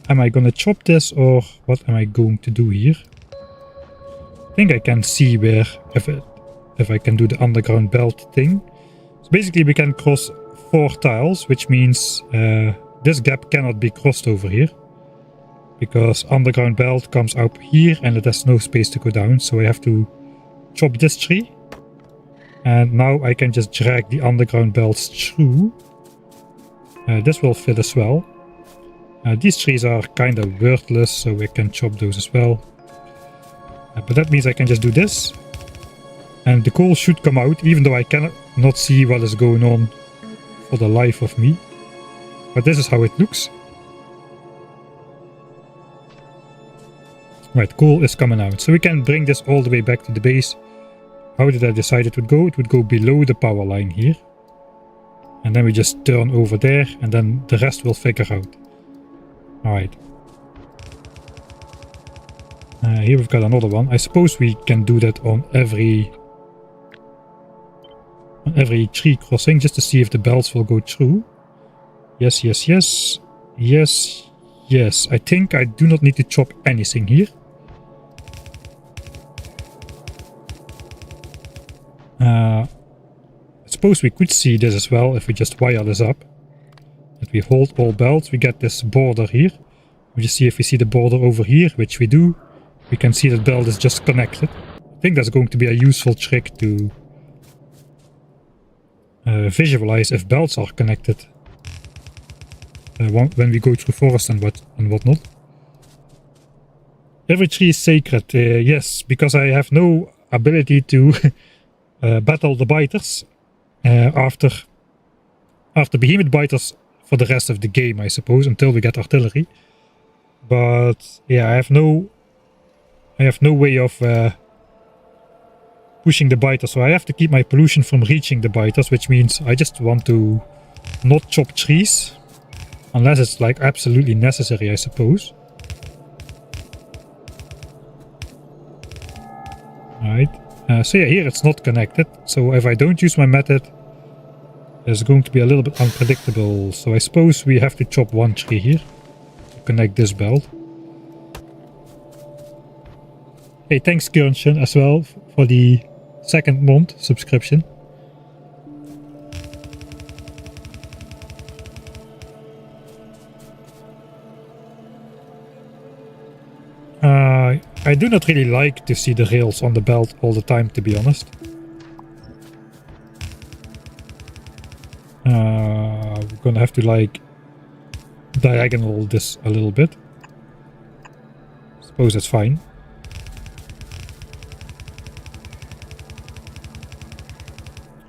am I gonna chop this, or what am I going to do here? I think I can see where, if I can do the underground belt thing. So basically we can cross 4 tiles, which means this gap cannot be crossed over here. Because underground belt comes up here and it has no space to go down, so I have to chop this tree. And now I can just drag the underground belts through. This will fit as well. These trees are kind of worthless, so we can chop those as well. But that means I can just do this. And the coal should come out, even though I cannot not see what is going on for the life of me. But this is how it looks. Right, coal is coming out. So we can bring this all the way back to the base. How did I decide it would go? It would go below the power line here. And then we just turn over there, and then the rest will figure out. Alright. Here we've got another one. I suppose we can do that on every tree crossing just to see if the belts will go through. Yes, yes, yes. Yes, yes. I think I do not need to chop anything here. I suppose we could see this as well if we just wire this up. If we hold all belts, we get this border here. We just see if we see the border over here, which we do. We can see that belt is just connected. I think that's going to be a useful trick to visualize if belts are connected when we go through forest and whatnot. Every tree is sacred. Yes, because I have no ability to battle the biters after behemoth biters for the rest of the game, I suppose, until we get artillery. But yeah, I have no way of pushing the biters, so I have to keep my pollution from reaching the biters, which means I just want to not chop trees unless it's like absolutely necessary, I suppose. Alright, so yeah, here it's not connected, so if I don't use my method, it's going to be a little bit unpredictable. So I suppose we have to chop one tree here to connect this belt. Hey, thanks Gurnshin as well for the second month subscription. I do not really like to see the rails on the belt all the time, to be honest. We're gonna have to like diagonal this a little bit. Suppose that's fine.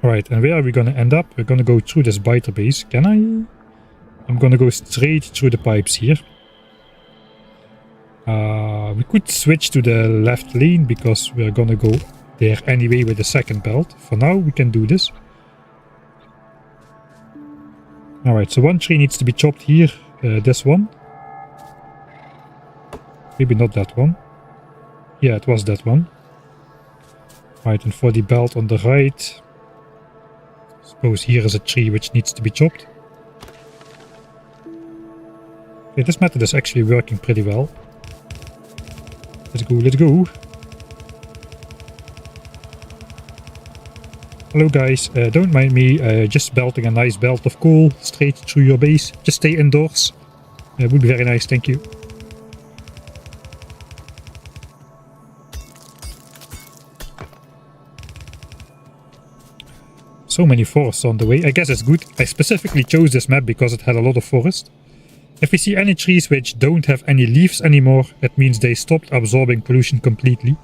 Alright, and where are we gonna end up? We're gonna go through this biter base. Can I? I'm gonna go straight through the pipes here. We could switch to the left lane because we're gonna go there anyway with the second belt. For now, we can do this. Alright, so one tree needs to be chopped here. This one. Maybe not that one. Yeah, it was that one. Right, and for the belt on the right, suppose here is a tree which needs to be chopped. Okay, this method is actually working pretty well. Let's go, let's go. Hello guys, don't mind me just belting a nice belt of coal straight through your base. Just stay indoors. It would be very nice, thank you. So many forests on the way. I guess it's good. I specifically chose this map because it had a lot of forest. If we see any trees which don't have any leaves anymore, it means they stopped absorbing pollution completely.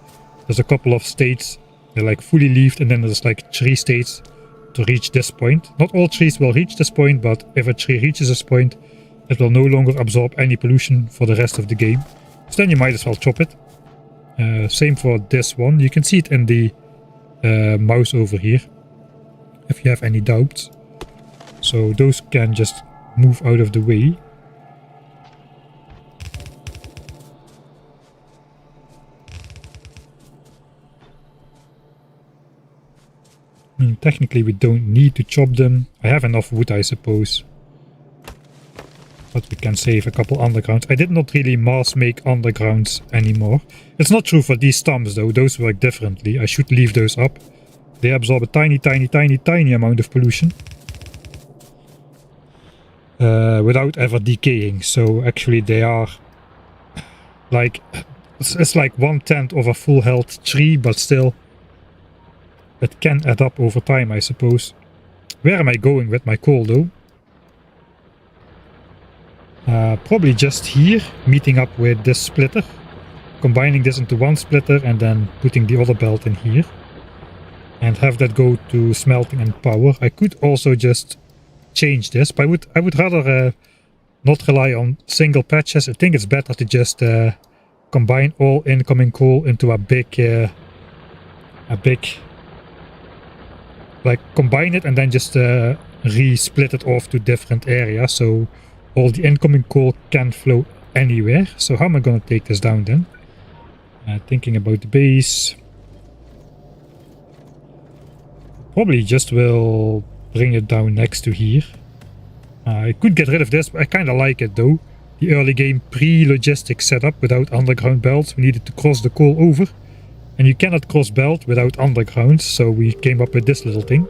There's a couple of states, they're like fully leafed, and then there's like 3 states to reach this point. Not all trees will reach this point, but if a tree reaches this point, it will no longer absorb any pollution for the rest of the game. So then you might as well chop it. Same for this one. You can see it in the mouse over here, if you have any doubts. So those can just move out of the way. I mean, technically we don't need to chop them. I have enough wood, I suppose. But we can save a couple undergrounds. I did not really mass make undergrounds anymore. It's not true for these stumps though, those work differently. I should leave those up. They absorb a tiny amount of pollution. Without ever decaying. So actually they are like... It's like 1/10 of a full health tree, but still... It can add up over time, I suppose. Where am I going with my coal though? Probably just here, meeting up with this splitter. Combining this into one splitter and then putting the other belt in here. And have that go to smelting and power. I could also just change this, but I would rather not rely on single patches. I think it's better to just combine all incoming coal into a big like combine it and then just re-split it off to different areas, so all the incoming coal can flow anywhere. So how am I gonna take this down then? Thinking about the base. Probably just will bring it down next to here. I could get rid of this, but I kind of like it though. The early game pre-logistic setup without underground belts. We needed to cross the coal over. And you cannot cross belt without underground, so we came up with this little thing.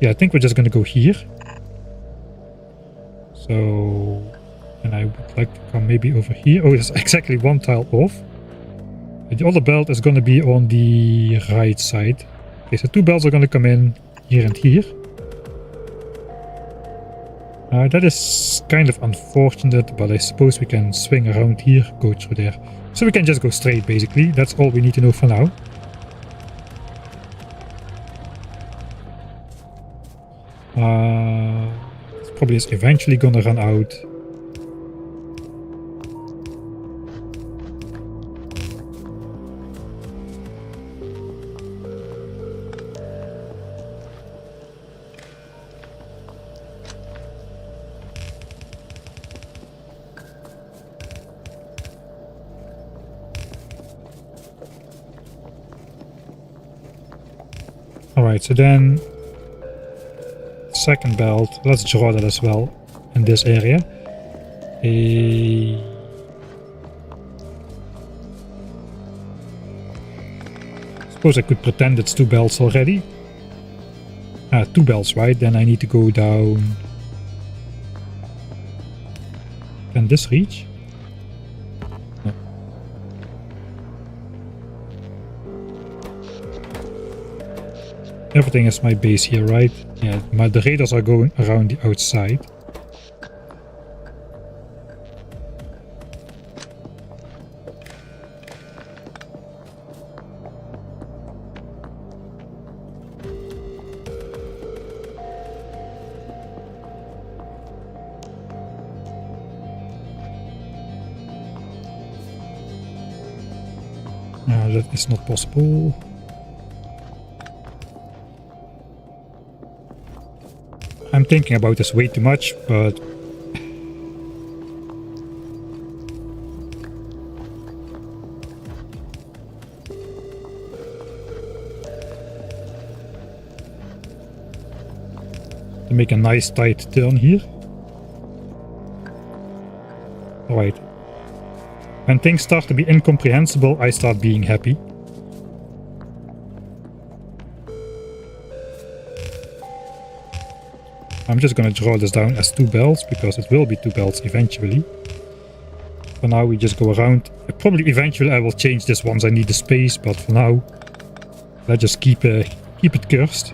Yeah, I think we're just gonna go here. So... and I would like to come maybe over here. Oh, it's exactly one tile off. The other belt is gonna be on the right side. Okay, so 2 belts are gonna come in here and here. That is kind of unfortunate, but I suppose we can swing around here, go through there. So we can just go straight, basically. That's all we need to know for now. This probably is eventually gonna run out. Alright, so then second belt, let's draw that as well in this area. Suppose I could pretend it's 2 belts already. 2 belts, right? Then I need to go down. Can this reach? No. Everything is my base here, right? Yeah, the raiders are going around the outside. That is not possible. I'm thinking about this way too much, but to make a nice tight turn here. Alright. When things start to be incomprehensible, I start being happy. I'm just gonna draw this down as 2 belts, because it will be 2 belts eventually. For now we just go around. Probably eventually I will change this once I need the space, but for now let's just keep it cursed.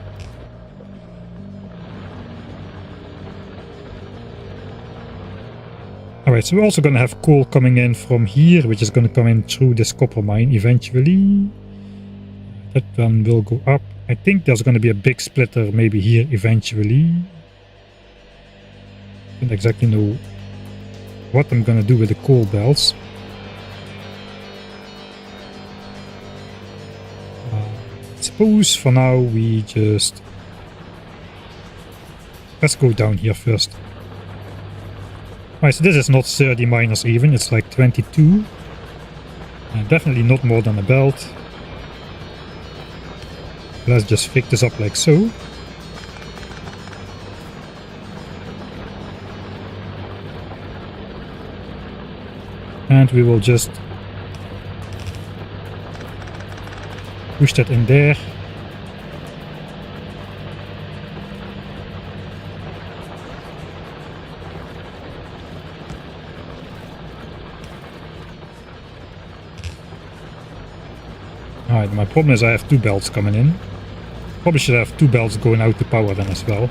Alright, so we're also gonna have coal coming in from here, which is gonna come in through this copper mine eventually. That one will go up. I think there's gonna be a big splitter maybe here eventually. I don't exactly know what I'm gonna do with the coal belts. I suppose for now we just... let's go down here first. Alright, so this is not 30 miners even, it's like 22. And definitely not more than a belt. Let's just fix this up like so. And we will just push that in there. Alright, my problem is I have 2 belts coming in. Probably should have 2 belts going out to power then as well.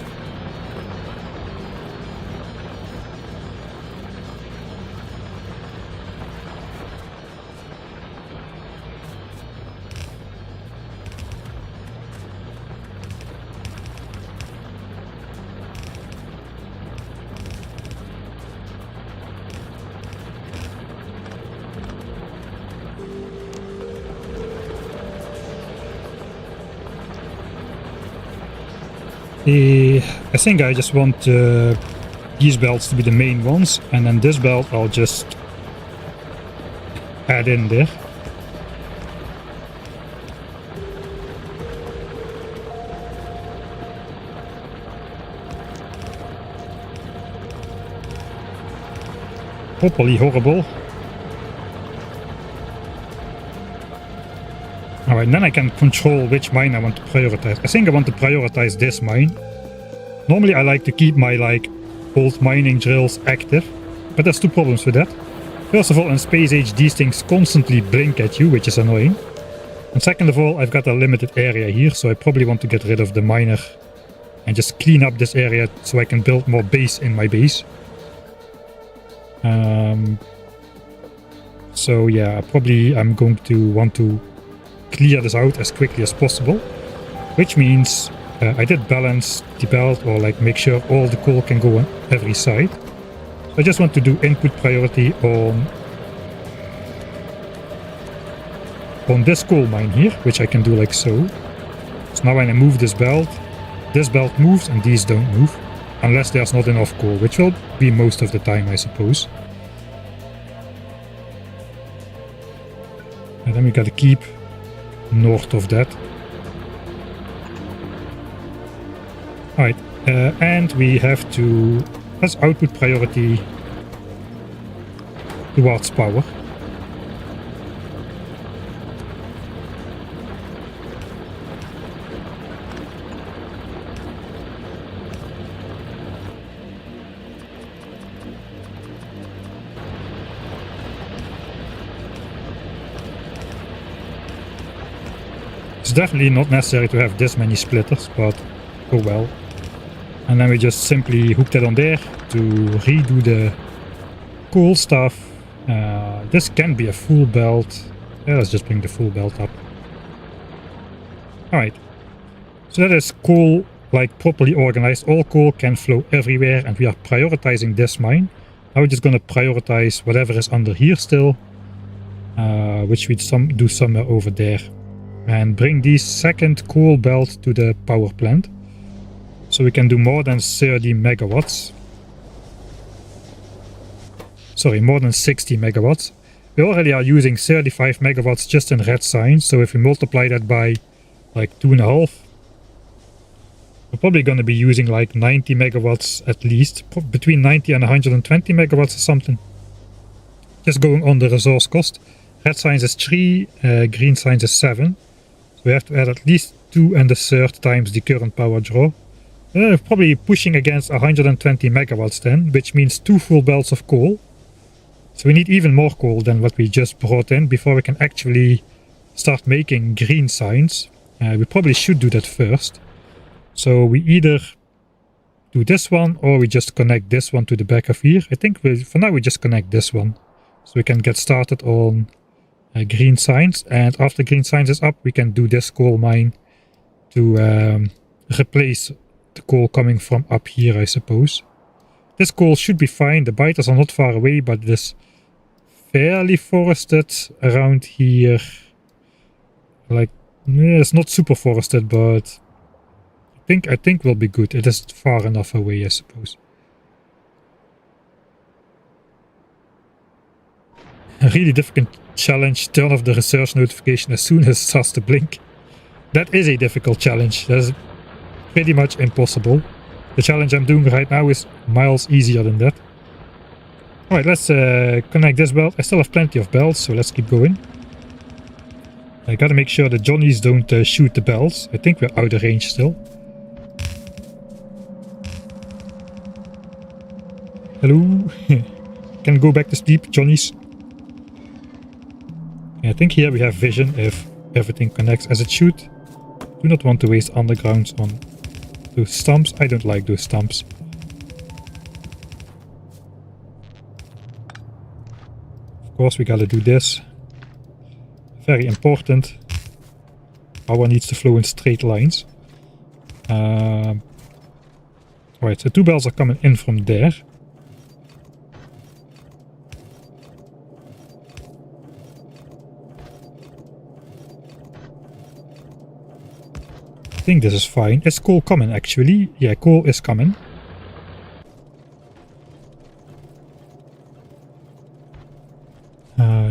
I think I just want these belts to be the main ones, and then this belt I'll just add in there. Hopefully horrible. Alright, then I can control which mine I want to prioritize. I think I want to prioritize this mine. Normally I like to keep my old mining drills active, but there's two problems with that. First of all, in Space Age these things constantly blink at you, which is annoying. And second of all, I've got a limited area here, so I probably want to get rid of the miner and just clean up this area so I can build more base in my base. So yeah, probably I'm going to want to clear this out as quickly as possible, which means I did balance the belt, or make sure all the coal can go on every side. So I just want to do input priority on this coal mine here, which I can do like so. So now when I move this belt moves and these don't move, unless there's not enough coal, which will be most of the time, I suppose. And then we gotta keep north of that. Alright, and we have to, as output priority towards power. It's definitely not necessary to have this many splitters, but oh well. And then we just simply hook that on there to redo the cool stuff. This can be a full belt. Yeah, let's just bring the full belt up. Alright. So that is coal properly organized. All coal can flow everywhere, and we are prioritizing this mine. Now we're just going to prioritize whatever is under here still, which we do somewhere over there. And bring the second coal belt to the power plant. So we can do more than 30 megawatts. Sorry, more than 60 megawatts. We already are using 35 megawatts just in red signs. So if we multiply that by 2.5, we're probably going to be using 90 megawatts at least. Between 90 and 120 megawatts or something. Just going on the resource cost. Red signs is 3, green signs is 7. So we have to add at least 2 1/3 times the current power draw. Probably pushing against 120 megawatts then, which means 2 full belts of coal. So we need even more coal than what we just brought in before we can actually start making green signs. We probably should do that first. So we either do this one, or we just connect this one to the back of here. I think for now we just connect this one, so we can get started on green signs. And after green signs is up, we can do this coal mine to replace the coal coming from up here, I suppose. This coal should be fine. The biters are not far away, but it is fairly forested around here. It's not super forested, but I think we'll be good. It is far enough away, I suppose. A really difficult challenge. Turn off the research notification as soon as it starts to blink. That is a difficult challenge. That is pretty much impossible. The challenge I'm doing right now is miles easier than that. Alright, let's connect this belt. I still have plenty of belts, so let's keep going. I gotta make sure the Johnnies don't shoot the belts. I think we're out of range still. Hello? Can go back to sleep, Johnnies. I think here we have vision if everything connects as it should. Do not want to waste undergrounds on those stumps. I don't like those stumps. Of course we gotta do this. Very important. Power needs to flow in straight lines. Alright, so 2 bells are coming in from there. I think this is fine. Is coal coming actually? Yeah, coal is coming.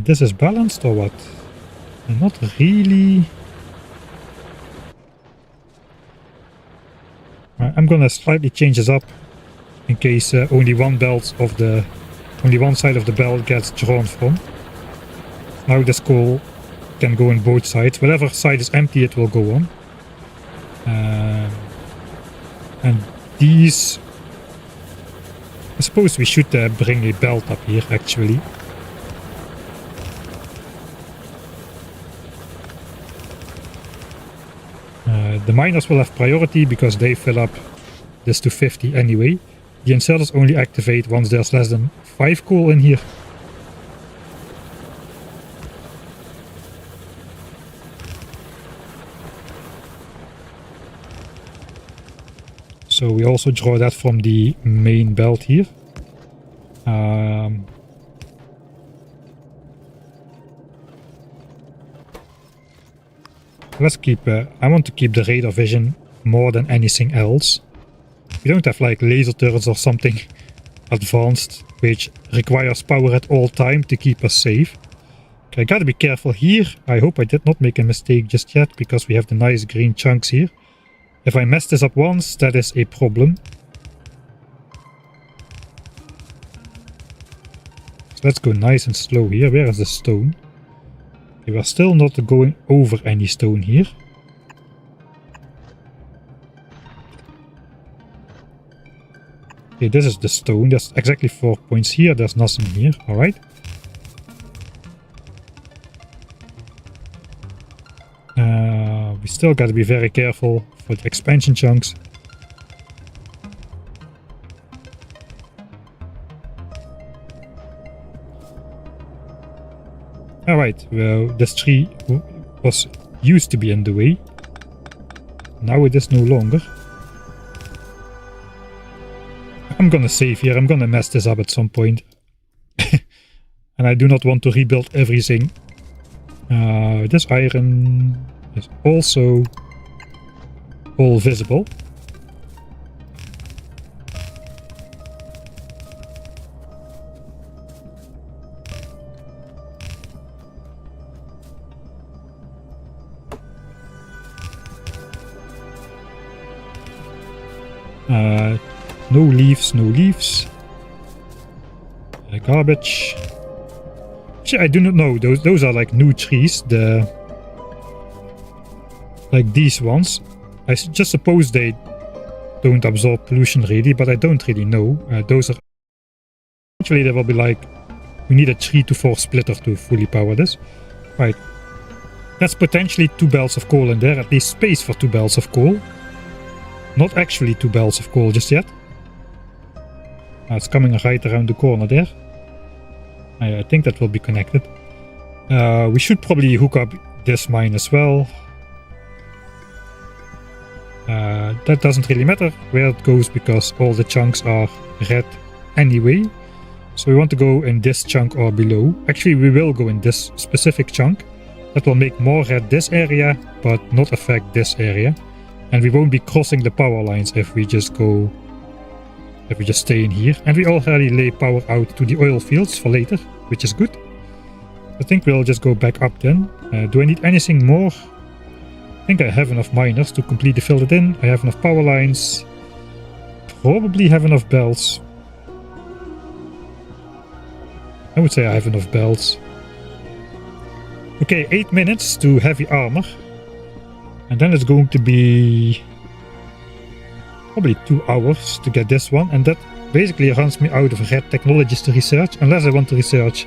This is balanced or what? Not really. I'm gonna slightly change this up in case only one side of the belt gets drawn from. Now this coal can go on both sides. Whatever side is empty, it will go on. And these... I suppose we should bring a belt up here, actually. The miners will have priority because they fill up this to 50 anyway. The inserters only activate once there's less than 5 coal in here. So we also draw that from the main belt here. Let's keep... I want to keep the radar vision more than anything else. We don't have like laser turrets or something advanced, which requires power at all time to keep us safe. Okay, I gotta be careful here. I hope I did not make a mistake just yet, because we have the nice green chunks here. If I mess this up once, that is a problem. So let's go nice and slow here. Where is the stone? Okay, we're still not going over any stone here. Okay, this is the stone. There's exactly 4 points here. There's nothing here. Alright. We still gotta be very careful for the expansion chunks. Alright, well, this tree was used to be in the way. Now it is no longer. I'm gonna save here. I'm gonna mess this up at some point. And I do not want to rebuild everything. This iron is also all visible. No leaves, no leaves. Garbage. Actually, I do not know. Those are like new trees. Like these ones. I just suppose they don't absorb pollution really, but I don't really know. Those are... Actually, there will be like... We need a 3 to 4 splitter to fully power this. Right. That's potentially 2 belts of coal in there. At least space for 2 belts of coal. Not actually 2 belts of coal just yet. It's coming right around the corner there. I think that will be connected. We should probably hook up this mine as well. That doesn't really matter where it goes because all the chunks are red anyway. So we want to go in this chunk or below. Actually, we will go in this specific chunk. That will make more red this area, but not affect this area. And we won't be crossing the power lines if we just go... If we just stay in here. And we already lay power out to the oil fields for later, which is good. I think we'll just go back up then. Do I need anything more? I think I have enough miners to completely fill it in. I have enough power lines. Probably have enough belts. I would say I have enough belts. Okay, 8 minutes to heavy armor. And then it's going to be... probably 2 hours to get this one, and that basically runs me out of red technologies to research, unless I want to research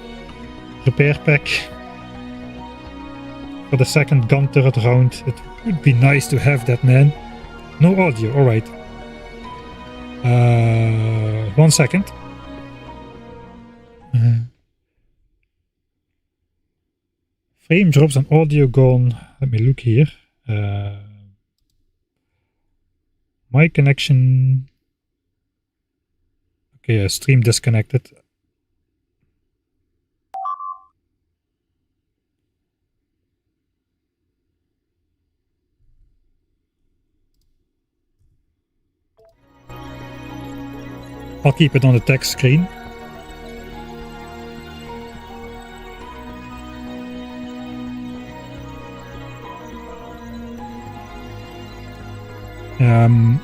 repair pack for the second gun turret round. It would be nice to have that, man. No audio, alright. 1 second. Frame drops and audio gone. Let me look here. My connection... Okay, stream disconnected. I'll keep it on the text screen.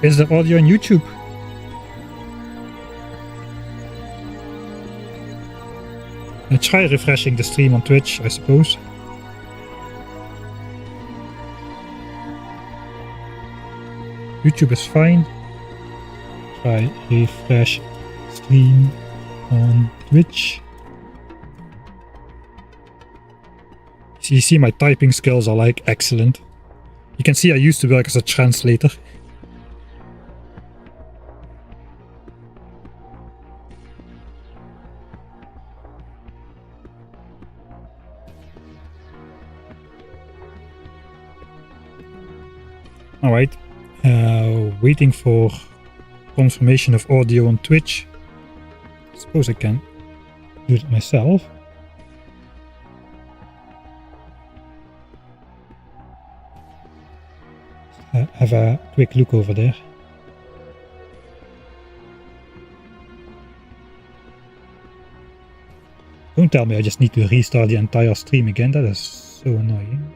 Is there audio on YouTube? I'll try refreshing the stream on Twitch, I suppose. YouTube is fine. Try refresh stream on Twitch. So you see my typing skills are like excellent. You can see I used to work as a translator. Alright, waiting for confirmation of audio on Twitch. I suppose I can do it myself. Have a quick look over there. Don't tell me I just need to restart the entire stream again, that is so annoying.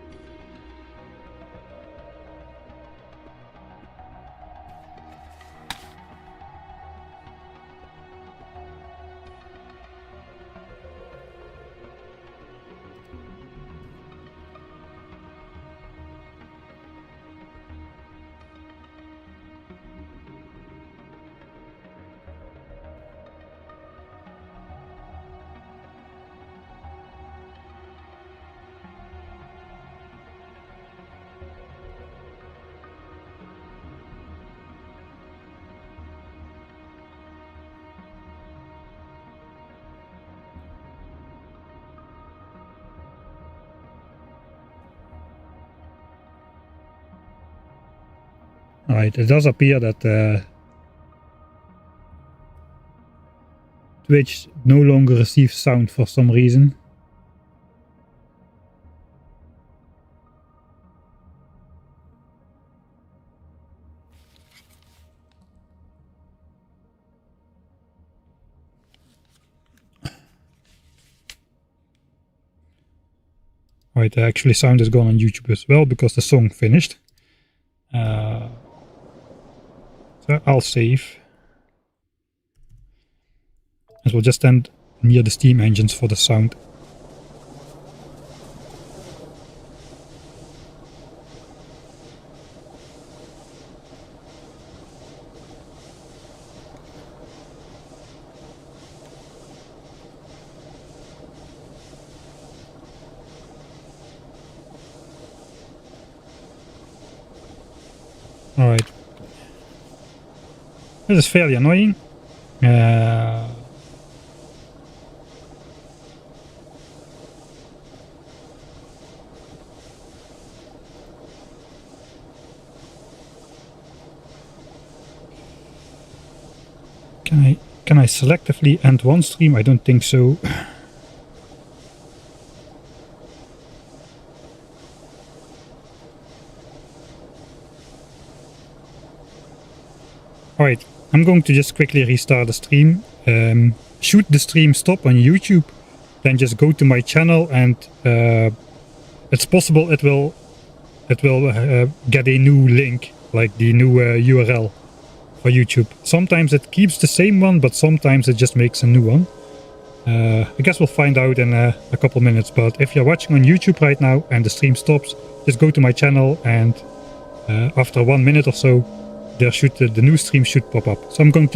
Alright, it does appear that Twitch no longer receives sound for some reason. Alright, actually sound is gone on YouTube as well because the song finished. So I'll save. And we'll just stand near the steam engines for the sound. Alright. This is fairly annoying. Can I selectively end one stream? I don't think so. Alright, I'm going to just quickly restart the stream. Should the stream stop on YouTube, then just go to my channel and it's possible it will get a new link, like the new URL for YouTube. Sometimes it keeps the same one, but sometimes it just makes a new one. I guess we'll find out in a couple minutes, but if you're watching on YouTube right now and the stream stops, just go to my channel and after 1 minute or so, the new stream should pop up. So I'm going to